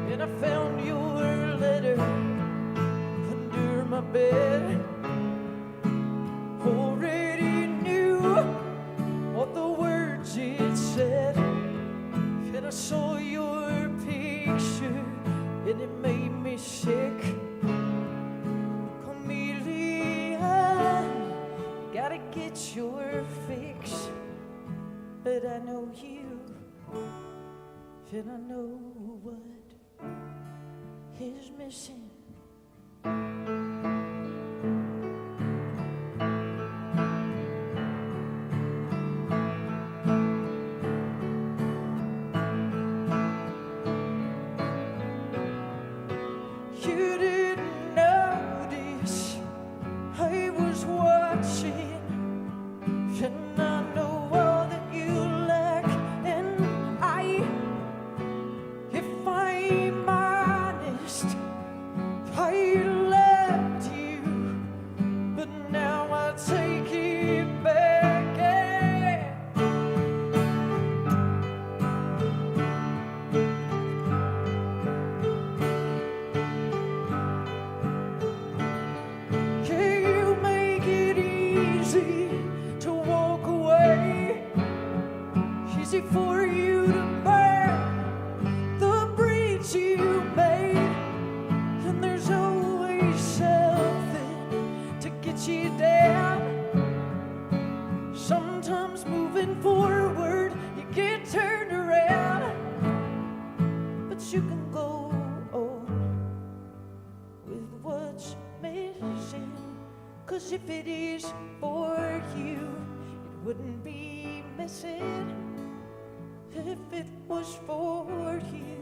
And I found your letter under my bed. Already knew what the words it said. And I saw your picture and it made me sick. Chameleon, gotta get your fix. But I know you, and I know what is missing. You didn't notice I was watching, and I know all that you lack, and if I'm honest, I loved you, but now I take it back. You make it easy to walk away, easy for you to burn the bridge you made, and there's always something to get you down. Sometimes moving forward, you get turned around, but you can go on with what's missing. 'Cause if it is for you, it wouldn't be missing if it was for you.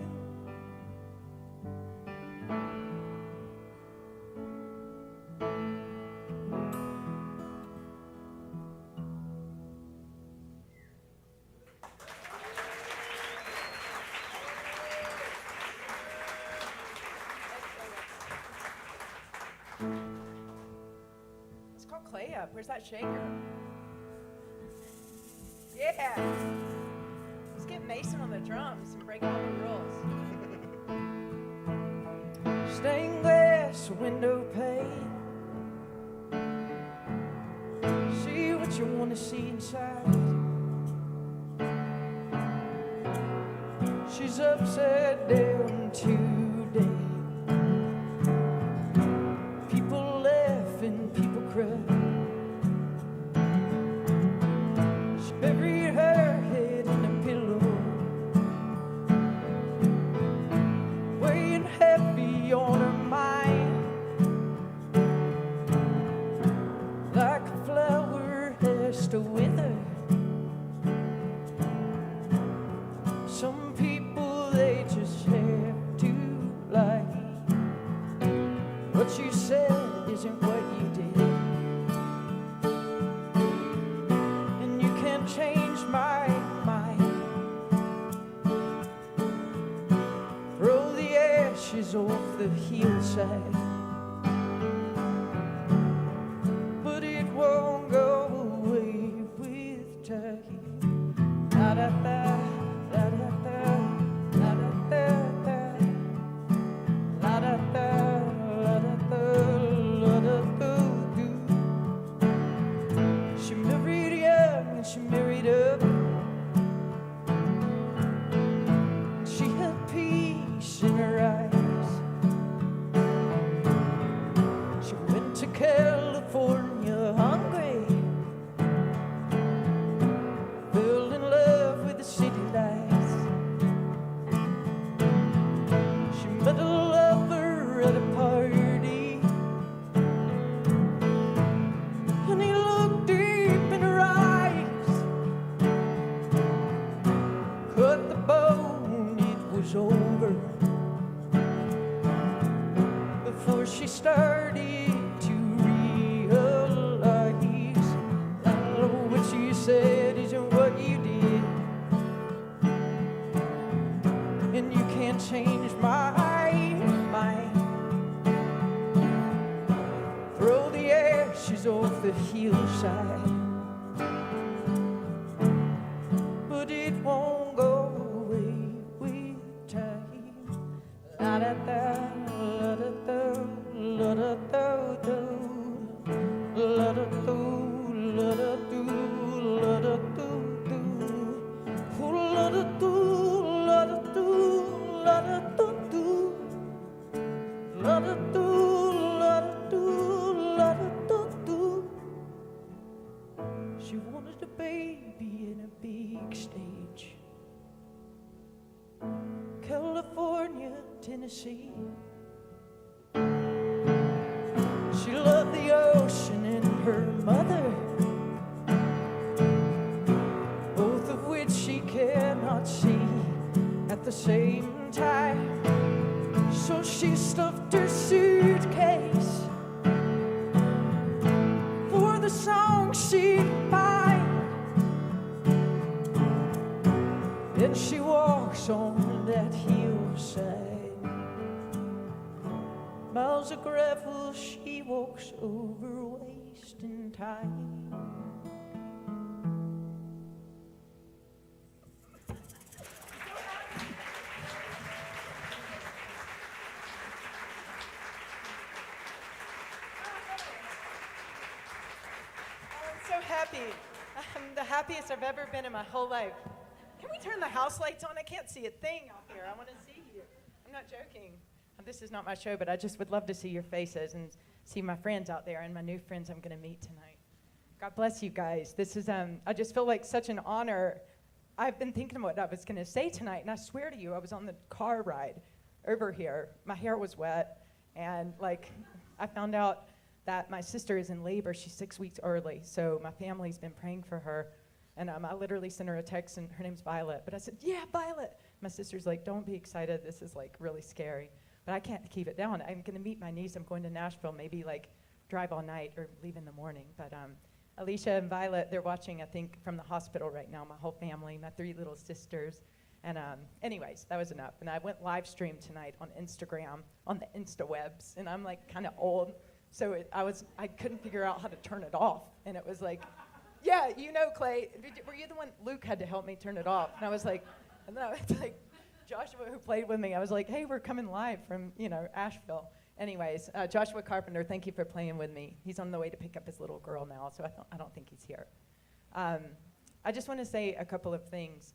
Let's call Clay up. Where's that shaker? Yeah. Let's get Mason on the drums and break all the rules. Stained glass window pane, see what you want to see inside. She's upside down today. People laugh and people cry. She buried her head in a pillow, weighing heavy on her mind, like a flower has to wither. Some people, they just have to lie. What you said isn't what you did, and you can't change my mind. Throw the ashes off the hillside, but it won't go away with time. Da da da, da da da, da da da, da da da, da da da, da da da. She married young and she married up. She had peace in her eyes. started to realize that what you said isn't what you did, and you can't change my mind. Throw the ashes off the hillside, but it won't go away with time. La da da, la da da, la da da da, la da do, la da do, la da do do, oh la da do, la da do, la da do do, la da do, la da do, la da do do. She wanted a baby in a big stage. California, Tennessee. She loved the ocean and her mother, both of which she cannot see at the same time. So she stuffed her suitcase for the song she'd find. Then she walks on that hillside. Miles of gravel she walks over, wasting time. I'm so happy. I'm the happiest I've ever been in my whole life. Can we turn the house lights on? I can't see a thing out here. I want to see you. I'm not joking. This is not my show, but I just would love to see your faces and see my friends out there and my new friends I'm going to meet tonight. God bless you guys. This is, I just feel like such an honor. I've been thinking what I was going to say tonight, and I swear to you, I was on the car ride over here. My hair was wet, and like, I found out that my sister is in labor. She's 6 weeks early, so my family's been praying for her. And I literally sent her a text, and her name's Violet. But I said, yeah, Violet. My sister's like, don't be excited. This is like really scary. But I can't keep it down. I'm going to meet my niece. I'm going to Nashville, maybe like drive all night or leave in the morning. But Alicia and Violet, they're watching, I think, from the hospital right now, my whole family, my 3 little sisters. And anyways, that was enough. And I went live stream tonight on Instagram, on the Instawebs. And I'm like kind of old. So I couldn't figure out how to turn it off. And it was like, yeah, you know, Clay, were you the one? Luke had to help me turn it off. And I was like, and then I was like, Joshua, who played with me, I was like, hey, we're coming live from, Asheville. Anyways, Joshua Carpenter, thank you for playing with me. He's on the way to pick up his little girl now, so I don't think he's here. I just want to say a couple of things.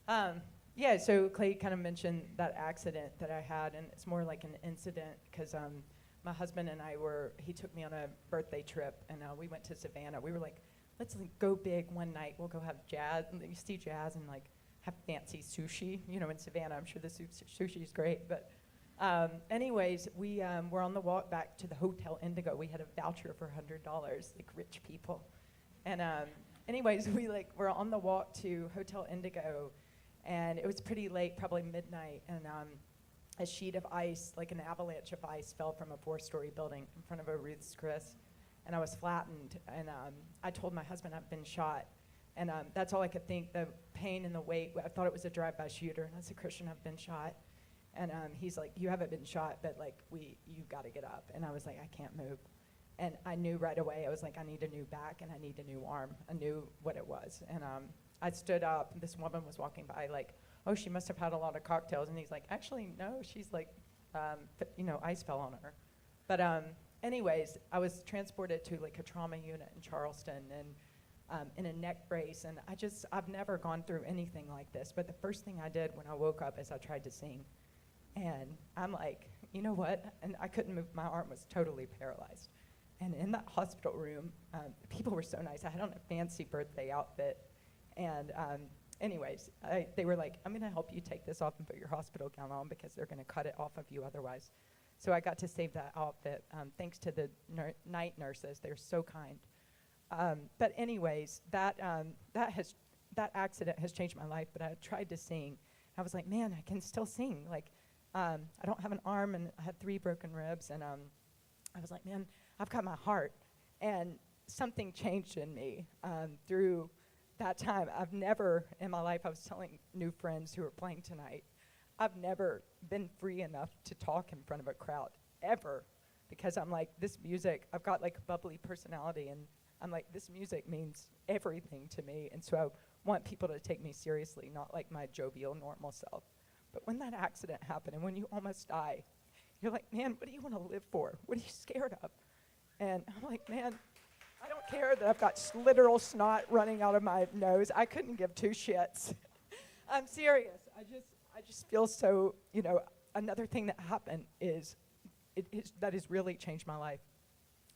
So Clay kind of mentioned that accident that I had, and it's more like an incident because my husband and he took me on a birthday trip, and we went to Savannah. We were like, let's go big one night. We'll go have jazz, and you see jazz and like have fancy sushi, in Savannah. I'm sure the sushi is great. But anyways, we were on the walk back to the Hotel Indigo. We had a voucher for $100, like rich people. And anyways, we were on the walk to Hotel Indigo, and it was pretty late, probably midnight, and a sheet of ice, like an avalanche of ice, fell from a 4-story building in front of a Ruth's Chris. And I was flattened, and I told my husband I'd been shot. And that's all I could think, the pain and the weight. I thought it was a drive-by shooter, and I said, Christian, I've been shot. And he's like, you haven't been shot, but you gotta get up. And I was like, I can't move. And I knew right away, I was like, I need a new back, and I need a new arm. I knew what it was. And I stood up, and this woman was walking by like, oh, she must have had a lot of cocktails. And he's like, actually, no, she's like, ice fell on her. But anyways, I was transported to like a trauma unit in Charleston, and in a neck brace, and I've never gone through anything like this, but the first thing I did when I woke up is I tried to sing. And I'm like, you know what? And I couldn't move, my arm was totally paralyzed. And in that hospital room, people were so nice. I had on a fancy birthday outfit. And anyways, they were like, I'm gonna help you take this off and put your hospital gown on because they're gonna cut it off of you otherwise. So I got to save that outfit, thanks to the night nurses. They're so kind. But anyways, that accident has changed my life, but I tried to sing. I was like, man, I can still sing. I don't have an arm, and I had 3 broken ribs, and I was like, man, I've got my heart. And something changed in me through that time. I've never in my life, I was telling new friends who were playing tonight, I've never been free enough to talk in front of a crowd, ever. Because I'm like, this music, I've got like a bubbly personality, and I'm like, this music means everything to me. And so I want people to take me seriously, not like my jovial, normal self. But when that accident happened and when you almost die, you're like, man, what do you want to live for? What are you scared of? And I'm like, man, I don't care that I've got literal snot running out of my nose. I couldn't give two shits. I'm serious. I just feel so, another thing that happened is, that has really changed my life.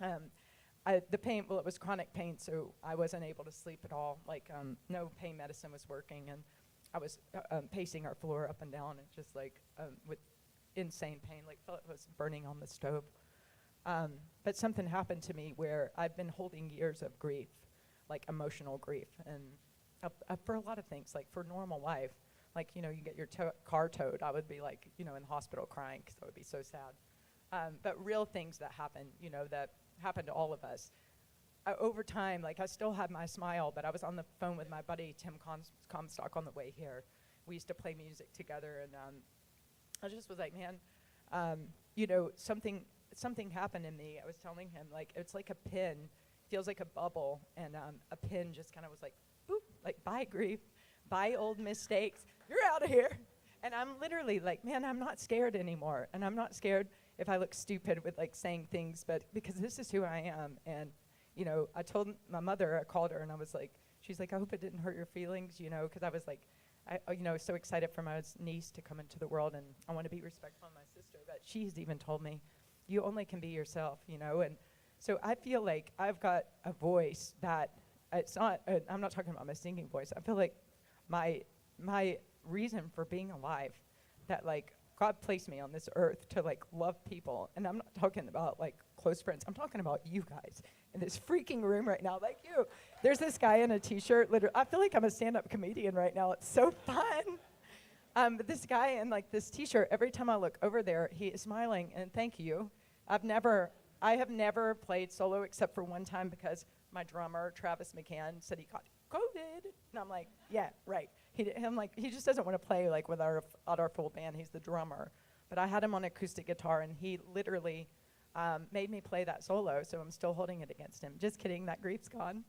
The pain, well, it was chronic pain, so I wasn't able to sleep at all. Like, no pain medicine was working, and I was pacing our floor up and down, and just like with insane pain, like felt it was burning on the stove. But something happened to me where I've been holding years of grief, like emotional grief, and for a lot of things, like for normal life, like, you get your car towed, I would be like, in the hospital crying because I would be so sad. But real things that happen, that happen to all of us. Over time, like I still had my smile, but I was on the phone with my buddy Tim Comstock on the way here. We used to play music together, and I just was like, man, something happened in me. I was telling him, like, it's like a pin, feels like a bubble, and a pin just kind of was like, boop, like, bye grief, bye old mistakes, you're out of here. And I'm literally like, man, I'm not scared anymore, and I'm not scared if I look stupid with like saying things, but because this is who I am. And I told my mother, I called her, and I was like, she's like, I hope it didn't hurt your feelings, because I was like, I was so excited for my niece to come into the world, and I want to be respectful of my sister, but she's even told me, you only can be yourself, and so I feel like I've got a voice that it's not, I'm not talking about my singing voice, I feel like my reason for being alive, that like God placed me on this earth to like love people, and I'm not talking about like close friends, I'm talking about you guys in this freaking room right now, like you. There's this guy in a t-shirt, literally, I feel like I'm a stand-up comedian right now, it's so fun. But this guy in like this t-shirt, every time I look over there, he is smiling, and thank you. I have never played solo except for one time because my drummer, Travis McCann, said he got COVID, and I'm like, yeah, right. He just doesn't want to play like with our full band. He's the drummer, but I had him on acoustic guitar, and he literally made me play that solo. So I'm still holding it against him. Just kidding. That grief's gone.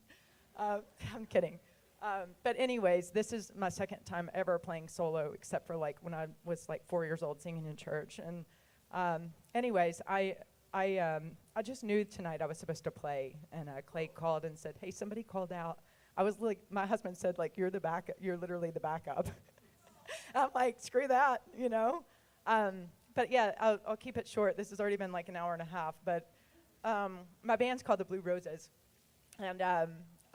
I'm kidding. But anyways, this is my second time ever playing solo, except for like when I was like 4 years old singing in church. And anyways, I just knew tonight I was supposed to play, and Clay called and said, hey, somebody called out. I was like, my husband said, like, you're literally the backup. I'm like, screw that, But yeah, I'll keep it short. This has already been like an hour and a half, but my band's called the Blue Roses, and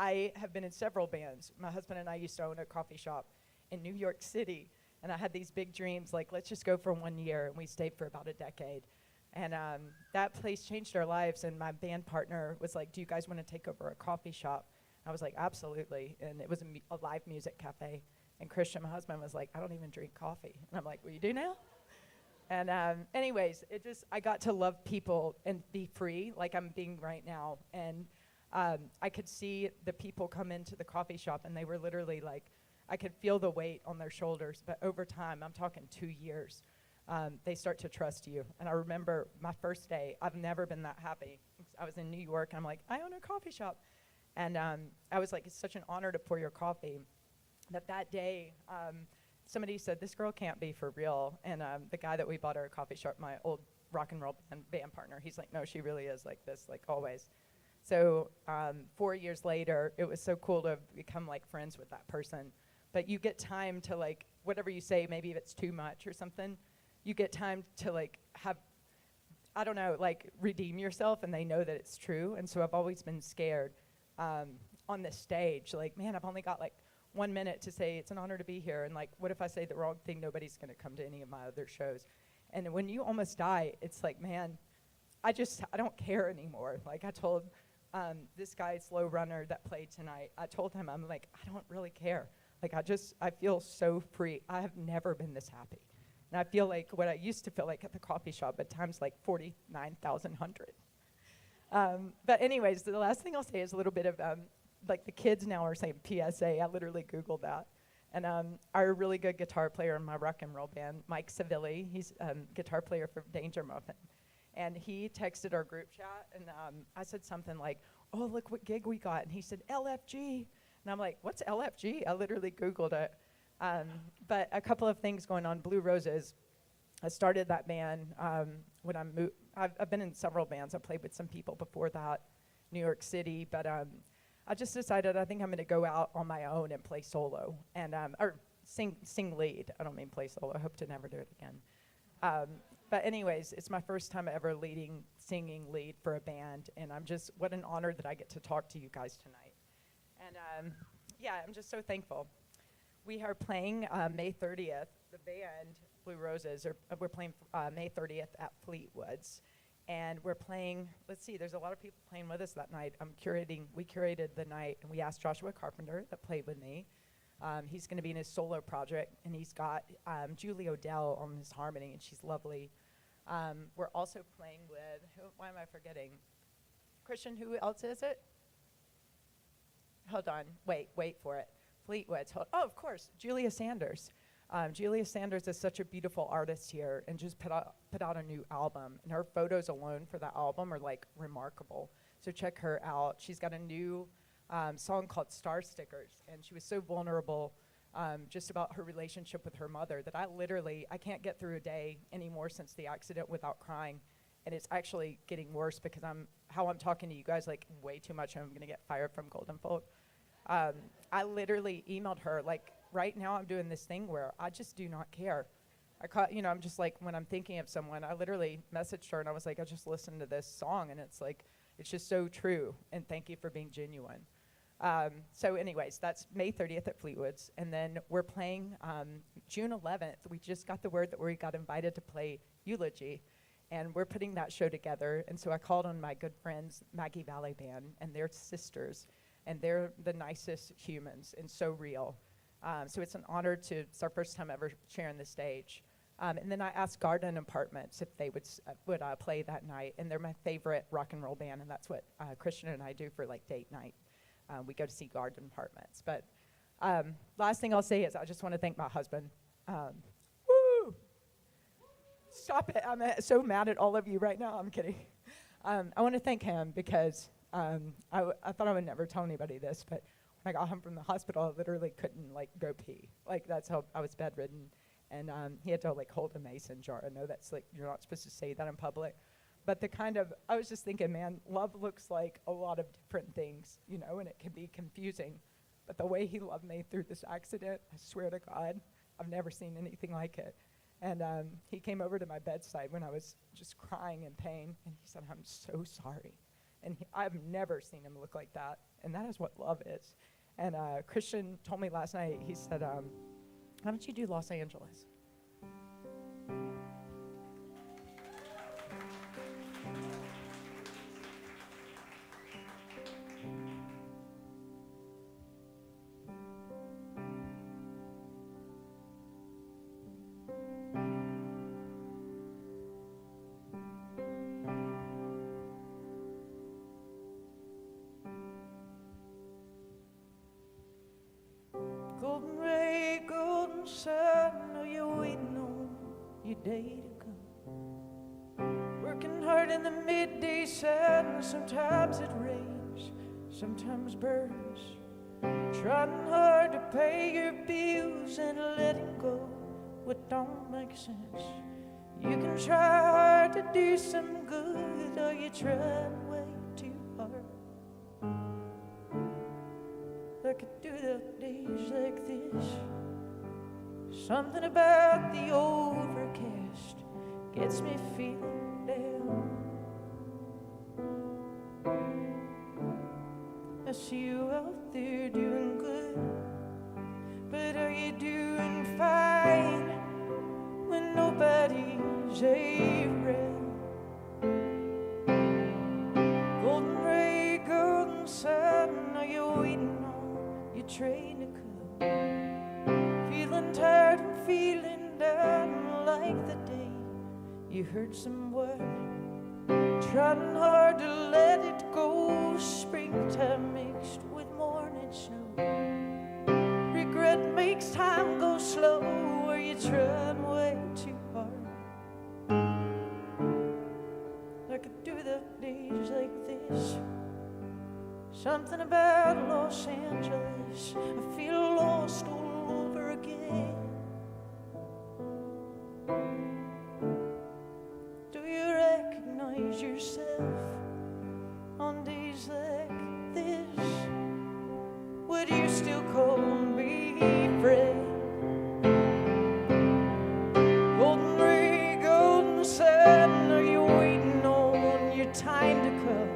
I have been in several bands. My husband and I used to own a coffee shop in New York City, and I had these big dreams, like, let's just go for 1 year, and we stayed for about a decade. And that place changed our lives, and my band partner was like, do you guys want to take over a coffee shop? I was like, absolutely. And it was a live music cafe. And Christian, my husband, was like, I don't even drink coffee. And I'm like, well, you do now? And anyways, I got to love people and be free like I'm being right now. And I could see the people come into the coffee shop, and they were literally like, I could feel the weight on their shoulders. But over time, I'm talking 2 years, they start to trust you. And I remember my first day, I've never been that happy. I was in New York, and I'm like, I own a coffee shop. And I was like, it's such an honor to pour your coffee. That day, somebody said, this girl can't be for real. And the guy that we bought our coffee shop, my old rock and roll band partner, he's like, no, she really is like this, like always. So 4 years later, it was so cool to become like friends with that person. But you get time to like, whatever you say, maybe if it's too much or something, you get time to like have, I don't know, like redeem yourself, and they know that it's true. And so I've always been scared on this stage, like, man, I've only got like 1 minute to say it's an honor to be here, and like, what if I say the wrong thing? Nobody's going to come to any of my other shows. And when you almost die, it's like, man, I don't care anymore. Like I told this guy, slow runner that played tonight, I told him, I'm like, I don't really care. Like I feel so free. I have never been this happy. And I feel like what I used to feel like at the coffee shop at times like 49,000. But anyways, the last thing I'll say is a little bit of, like the kids now are saying PSA. I literally Googled that. And our really good guitar player in my rock and roll band, Mike Savilli, he's guitar player for Danger Muffin. And he texted our group chat, and I said something like, oh, look what gig we got. And he said, LFG. And I'm like, what's LFG? I literally Googled it. But a couple of things going on. Blue Roses, I started that band when I moved. I've been in several bands. I played with some people before that, New York City. But I just decided I think I'm going to go out on my own and play solo, and or sing lead. I don't mean play solo. I hope to never do it again. But anyways, it's my first time ever singing lead for a band, and what an honor that I get to talk to you guys tonight. And yeah, I'm just so thankful. We are playing May 30th. The band, Blue Roses, we're playing May 30th at Fleetwood's. And we're playing, let's see, there's a lot of people playing with us that night. We curated the night, and we asked Joshua Carpenter that played with me. He's going to be in his solo project, and he's got Julie Odell on his harmony, and she's lovely. We're also playing with, why am I forgetting? Christian, who else is it? Hold on, wait for it. Fleetwood's, oh, of course, Julia Sanders. Julia Sanders is such a beautiful artist here and just put out a new album. And her photos alone for that album are like remarkable. So check her out. She's got a new song called Star Stickers. And she was so vulnerable just about her relationship with her mother that I can't get through a day anymore since the accident without crying. And it's actually getting worse because how I'm talking to you guys like way too much and I'm going to get fired from Golden Folk. I literally emailed her, like, right now I'm doing this thing where I just do not care. I'm just like, when I'm thinking of someone, I literally messaged her and I was like, I just listened to this song and it's like, it's just so true. And thank you for being genuine. So anyways, that's May 30th at Fleetwood's. And then we're playing June 11th. We just got the word that we got invited to play Eulogy. And we're putting that show together. And so I called on my good friends, Maggie Valley Band, and their sisters. And they're the nicest humans and so real. So it's an honor it's our first time ever sharing the stage. And then I asked Garden Apartments if they would play that night. And they're my favorite rock and roll band. And that's what Christian and I do for like date night. We go to see Garden Apartments. But last thing I'll say is I just want to thank my husband. Woo! Stop it. I'm so mad at all of you right now. I'm kidding. I want to thank him because I thought I would never tell anybody this, but when I got home from the hospital, I literally couldn't like go pee. Like that's how I was bedridden, and he had to like hold a mason jar. I know that's like you're not supposed to say that in public, but I was just thinking, man, love looks like a lot of different things, and it can be confusing. But the way he loved me through this accident, I swear to God, I've never seen anything like it. And he came over to my bedside when I was just crying in pain, and he said, I'm so sorry. And I've never seen him look like that, and that is what love is. And Christian told me last night, he said, why don't you do Los Angeles? Golden ray, golden sun, are you waiting on your day to come? Working hard in the midday sun, sometimes it rains, sometimes burns. Trying hard to pay your bills and letting go what don't make sense. You can try hard to do some good, or you trying way too hard. I could do the days like this. Something about the overcast gets me feeling down. I see you out there doing good, but are you doing fine when nobody's around? Golden ray, golden sun, are you waiting on your train to come? Feeling tired and feeling down like the day you hurt someone trying hard to let it go. Springtime mixed with morning snow. Regret makes time go slow. Are you trying way too hard? I could do the days like this. Something about Los Angeles, I feel lost all over again. Do you recognize yourself on days like this? Would you still call me friend? Golden ray, golden sun, are you waiting on your time to come?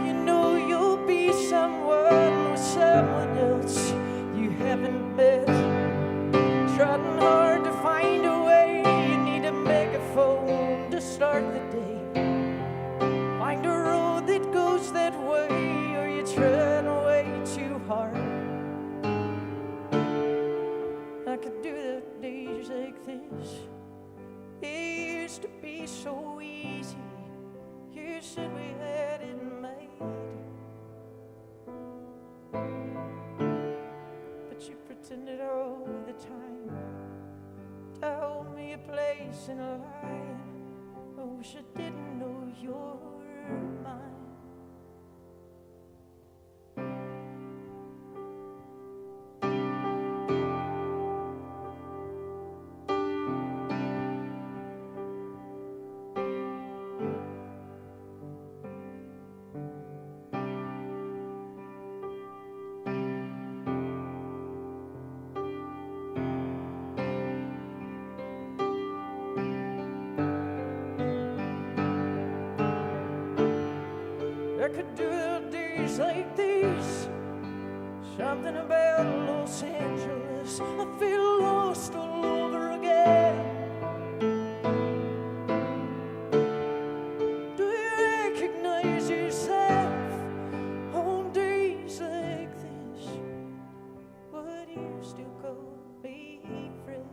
You know you'll be someone with someone else you haven't met. Trying hard to find a way, you need a megaphone to start the day. Find a road that goes that way, or you're trying way too hard. I could do the days like this. It used to be so easy. You said we had it made, but you pretended all the time to hold me a place in a line. I wish I didn't know you're mine. I could do days like these. Something about Los Angeles, I feel lost all over again. Do you recognize yourself on days like this? Would you still call me friend?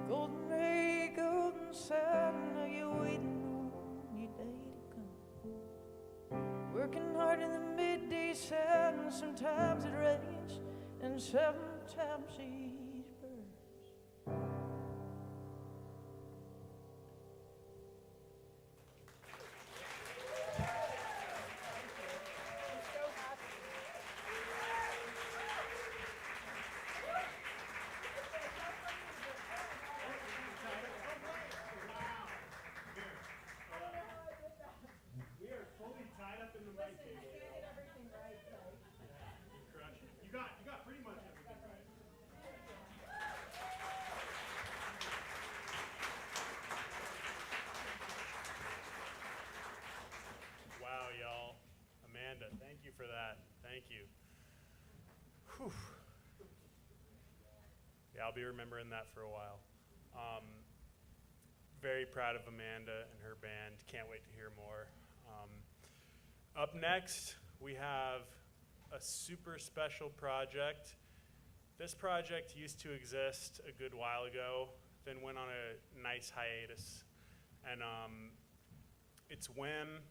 Golden ray, golden sun, are you waiting on your day to come? Working hard in the midday sun, sometimes it rains and sometimes it burns. We are fully tied up in the mic cable. You crushed it. You got pretty much everything right. Wow, y'all. Amanda, thank you for that. Thank you. Whew. Yeah, I'll be remembering that for a while. Very proud of Amanda and her band. Can't wait to hear more. Up next, we have a super special project. This project used to exist a good while ago, then went on a nice hiatus. And it's Whim.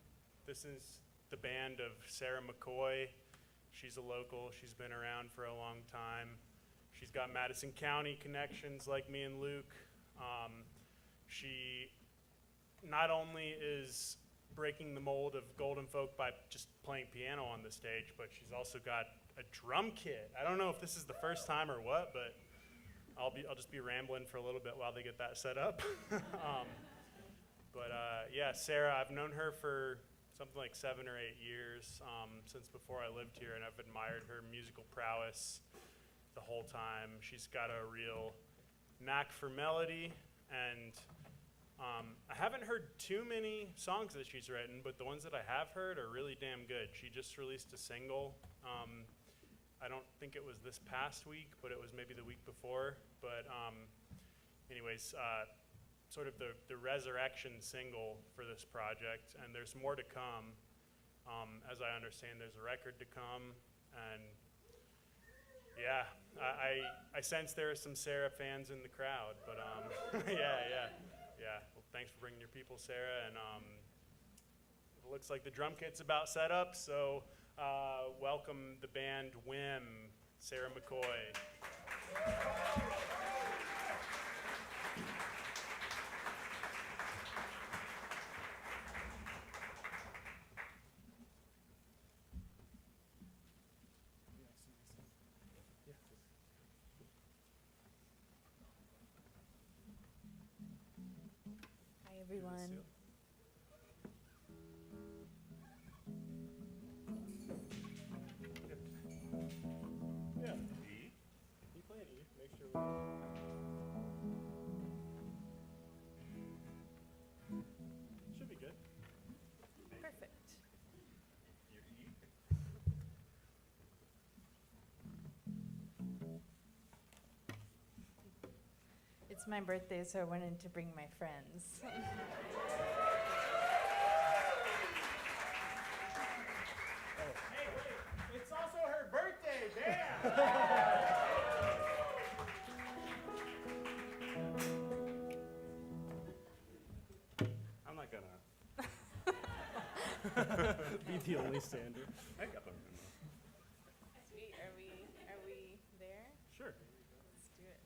This is the band of Sarah McCoy. She's a local. She's been around for a long time. She's got Madison County connections like me and Luke. She not only is breaking the mold of Golden Folk by just playing piano on the stage, but she's also got a drum kit. I don't know if this is the first time or what, but I'll just be rambling for a little bit while they get that set up. Yeah, Sarah, I've known her for something like 7 or 8 years, since before I lived here, and I've admired her musical prowess the whole time. She's got a real knack for melody, and I haven't heard too many songs that she's written, but the ones that I have heard are really damn good. She just released a single. I don't think it was this past week, but it was maybe the week before. But anyways, sort of the resurrection single for this project, and there's more to come. As I understand, there's a record to come, and yeah, I sense there are some Sarah fans in the crowd, but yeah. Well, thanks for bringing your people, Sarah, and it looks like the drum kit's about set up, so welcome the band Whim, Sarah McCoy. Hi, everyone. Yeah, E. You play an E. Make sure should be good. Perfect. Your E. It's my birthday, so I wanted to bring my friends. Hey, wait! It's also her birthday. Damn. I'm not gonna be the only standard. I got them. Sweet. Are we there? Sure. Let's do it.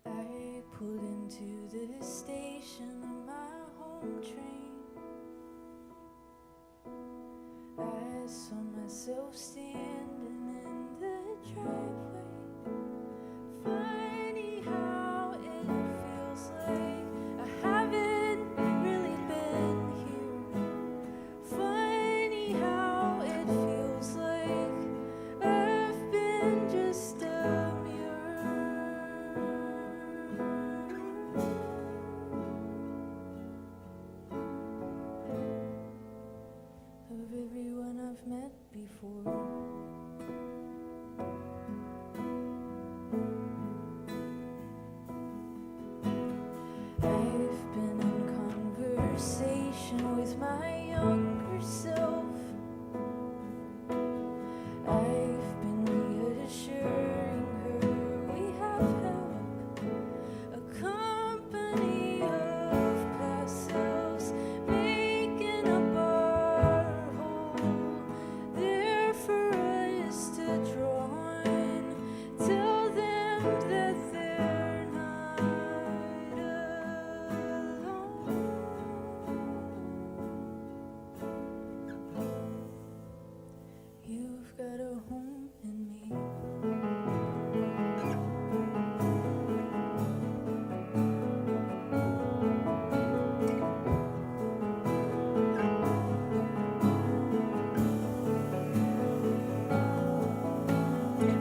I pulled into the station on my home train. I saw myself standing in the driveway. Funny how it feels like I haven't really been here. Funny how it feels like I've been just a mirror of everyone I've met before. I've been in conversation with my younger self. I've been reassuring her we have help, a company of past selves making up our whole, there for us to draw on. Tell them that they're not alone. You've got a home in me.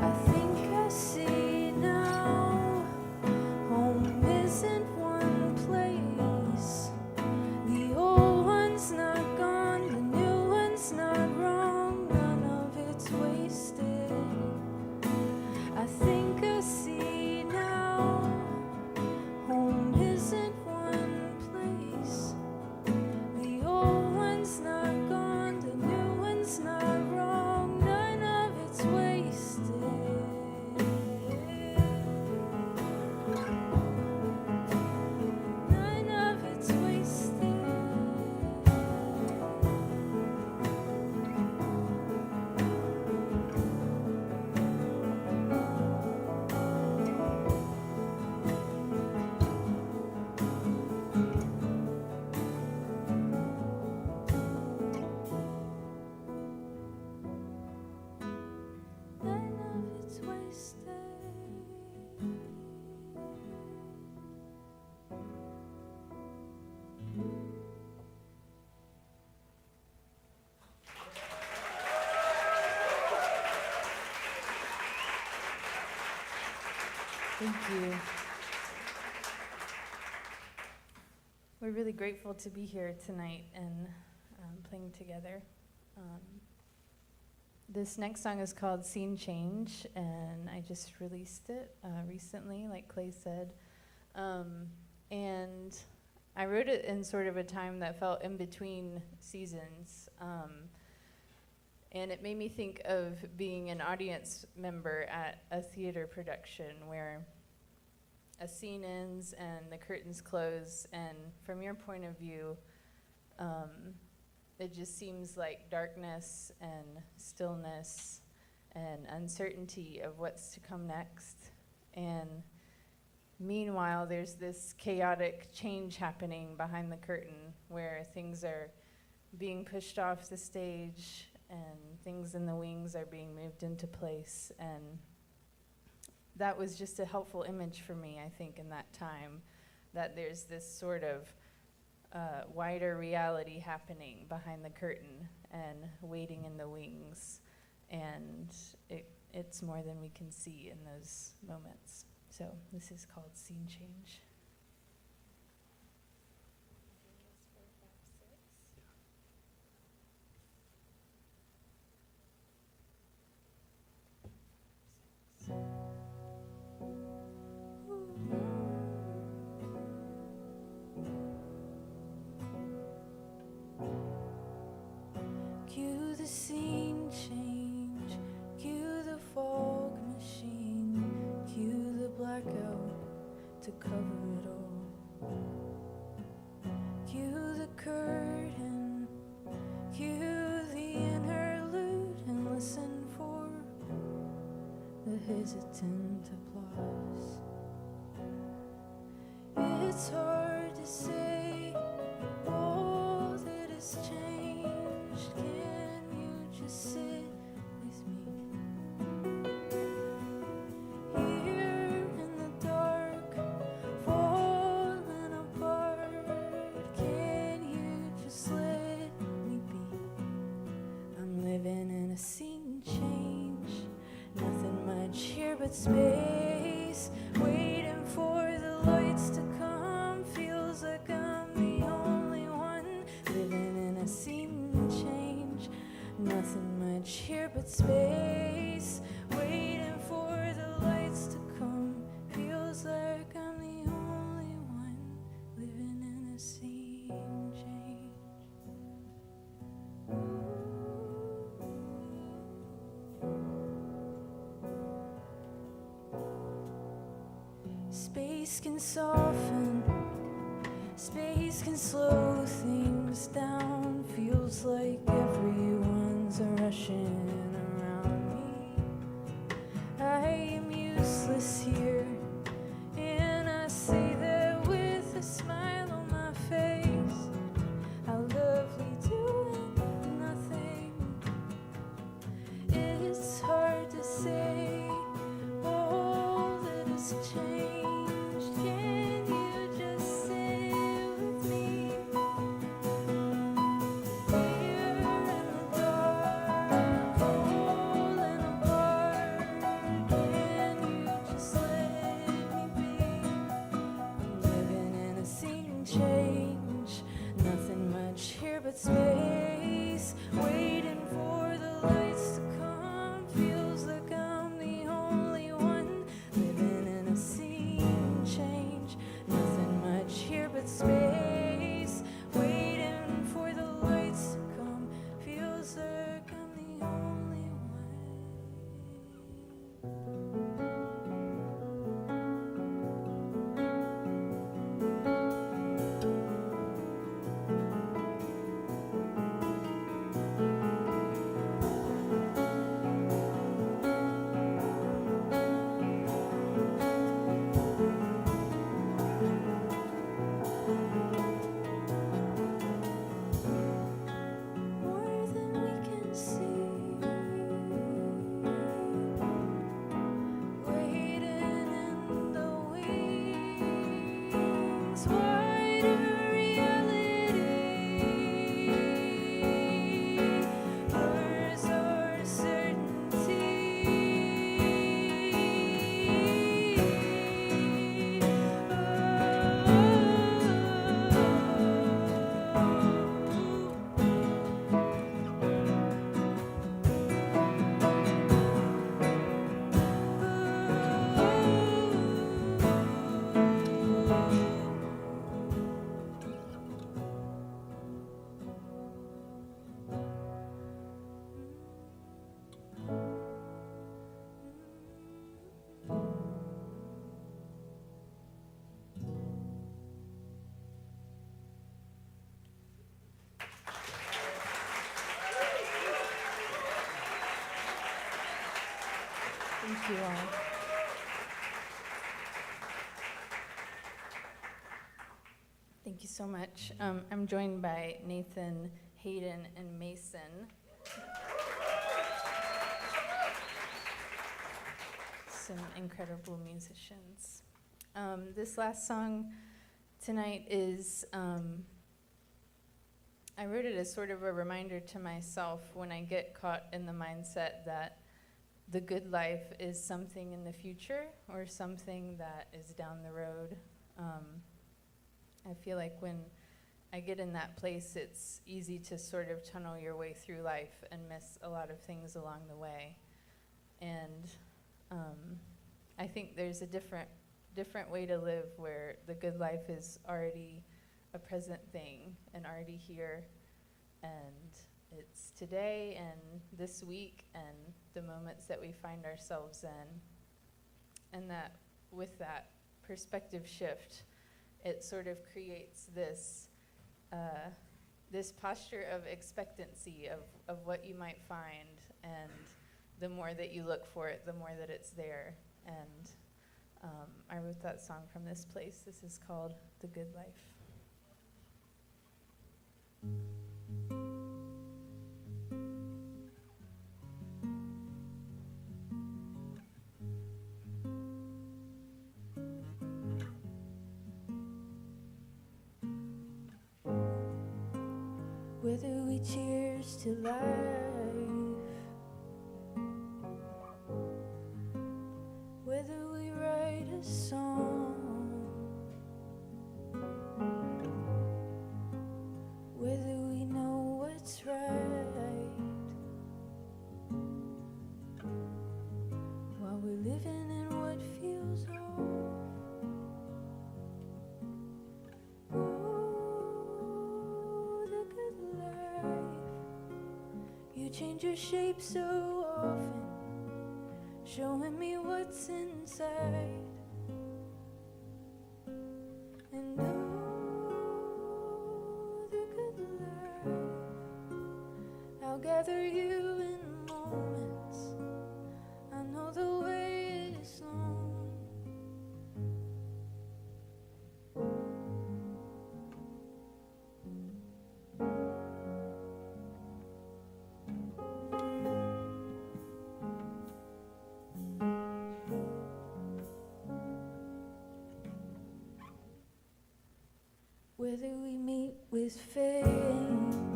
I think I see now. Home isn't one place. The old one's not gone, the new one's not wrong. None of it's wasted. I think I see now. Home isn't one place. The old one's not gone, the new one's not wrong. None of it's wasted. None of it's wasted. None of it's wasted. Thank you. We're really grateful to be here tonight and playing together. This next song is called Scene Change, and I just released it recently, like Clay said. And I wrote it in sort of a time that felt in between seasons. And it made me think of being an audience member at a theater production where a scene ends and the curtains close, and from your point of view, it just seems like darkness and stillness and uncertainty of what's to come next. And meanwhile, there's this chaotic change happening behind the curtain where things are being pushed off the stage and things in the wings are being moved into place. And that was just a helpful image for me, I think, in that time, that there's this sort of wider reality happening behind the curtain and waiting in the wings, and it's more than we can see in those moments. So this is called Scene Change. Cue the scene change, cue the fog machine, cue the blackout to cover it all. Cue the curtain, cue the interlude, and listen for the hesitant applause. It's hard to say all that has changed. Can you just sit with me? Here in the dark, falling apart. Can you just let me be? I'm living in a scene change. Nothing much here but space. Waiting for the lights to come. Feels like I'm the only one living in a scene change. Nothing much here but space. Waiting for the lights to come. Feels like I'm the only one living in a scene change. Space can soften, space can slow things down. Feels like everyone's rushing around me. I am useless here, and I say that with a smile on my face. How lovely doing nothing. It's hard to say all that has changed. Can you just sit with me? Here in the dark, falling apart. Can you just let me be? I'm living in a scene change. Nothing much here but space. Waiting for the lights to come. Feels like I'm the only one living in a scene. you all. Thank you so much. I'm joined by Nathan, Hayden, and Mason. Some incredible musicians. This last song tonight is, I wrote it as sort of a reminder to myself when I get caught in the mindset that the good life is something in the future or something that is down the road. I feel like when I get in that place, it's easy to sort of tunnel your way through life and miss a lot of things along the way. And I think there's a different way to live where the good life is already a present thing and already here, and it's today and this week and the moments that we find ourselves in. And that with that perspective shift, it sort of creates this this posture of expectancy of what you might find, and the more that you look for it, the more that it's there. And I wrote that song from this place. This is called The Good Life. Whether we cheers to life, whether we write a song, whether we know what's right, while we're living in what feels off. Change your shape so often, showing me what's inside. And oh, the good life, I'll gather you in moments. I know the way is long. Whether we meet with fame,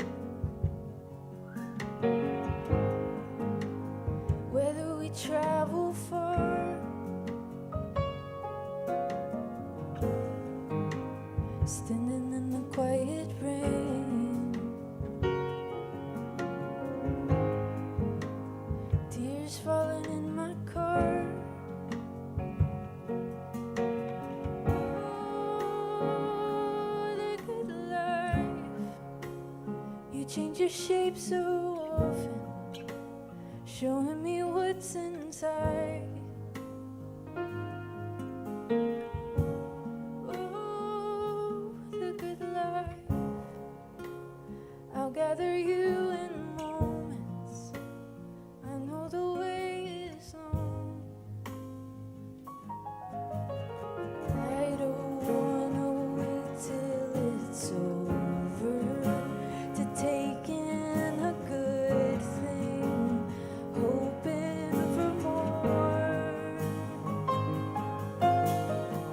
whether we travel far, standing in the quiet rain, tears falling in my car. Change your shape so often, showing me what's inside. Oh, the good life, I'll gather you in moments. I know the way is long. I don't wanna wait till it's over to take in a good thing, hoping for more.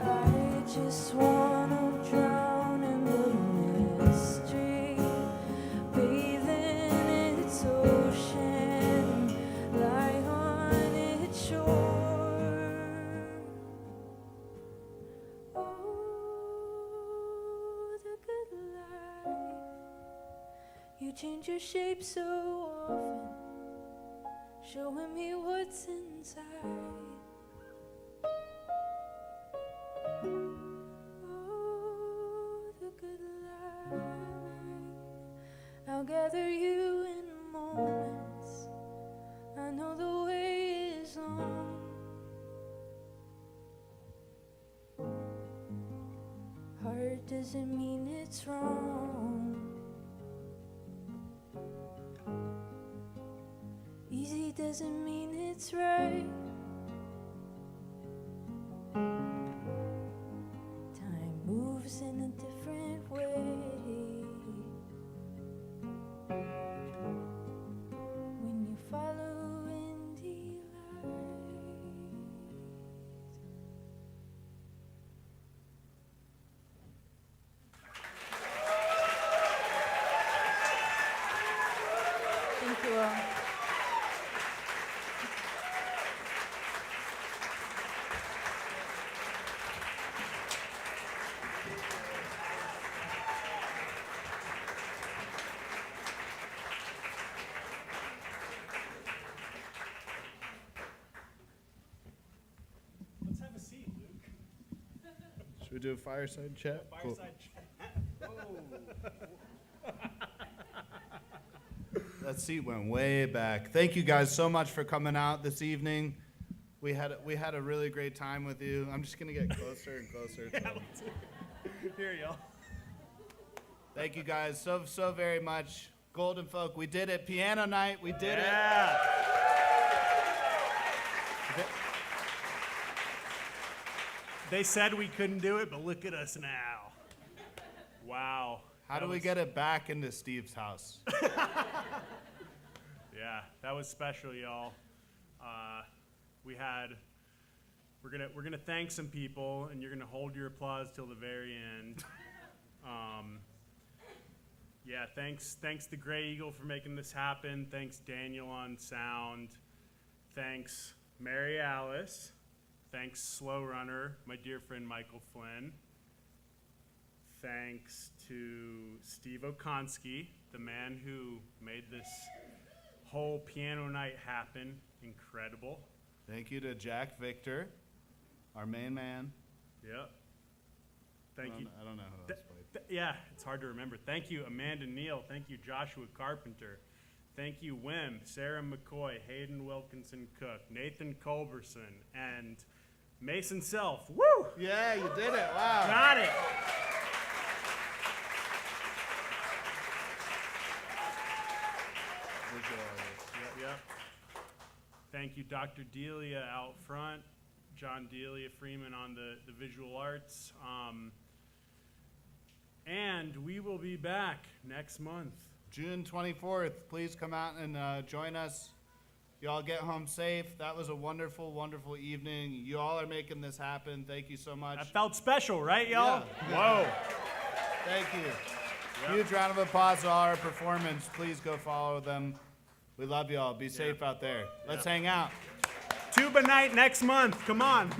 I just wanna drown in the mystery, bathing in its ocean, lie on its shore. Oh, the good life, you change your shape so often, showing me what's inside. Oh, the good life, I'll gather you in moments. I know the way is long. Hard doesn't mean it's wrong. Easy doesn't mean it's right. Should we do a fireside chat? Cool. That seat went way back. Thank you guys so much for coming out this evening. We had a really great time with you. I'm just gonna get closer and closer to them. Here, y'all. Thank you guys so very much. Golden Folk, we did it. Piano night, we did it. They said we couldn't do it, but look at us now. Wow. How do we get it back into Steve's house? Yeah, that was special, y'all. We're gonna thank some people, and you're gonna hold your applause till the very end. Yeah, thanks to Grey Eagle for making this happen. Thanks Daniel on sound. Thanks Mary Alice. Thanks Slow Runner, my dear friend Michael Flynn. Thanks to Steve Okonski, the man who made this whole piano night happen. Incredible. Thank you to Jack Victor, our main man. Yep. Thank you. I don't know who else played. Yeah, it's hard to remember. Thank you, Amanda Neal. Thank you, Joshua Carpenter. Thank you, Wim, Sarah McCoy, Hayden Wilkinson Cook, Nathan Culberson, and Mason Self. Woo! Yeah, you did it. Wow. Got it. Yep. Thank you, Dr. Delia out front, John Delia Freeman on the visual arts. And we will be back next month. June 24th. Please come out and join us. You all get home safe. That was a wonderful, wonderful evening. You all are making this happen. Thank you so much. That felt special, right, y'all? Yeah. Whoa. Thank you. Yep. Huge round of applause to all our performance. Please go follow them. We love you all. Be safe out there. Let's hang out. Tuba night next month. Come on.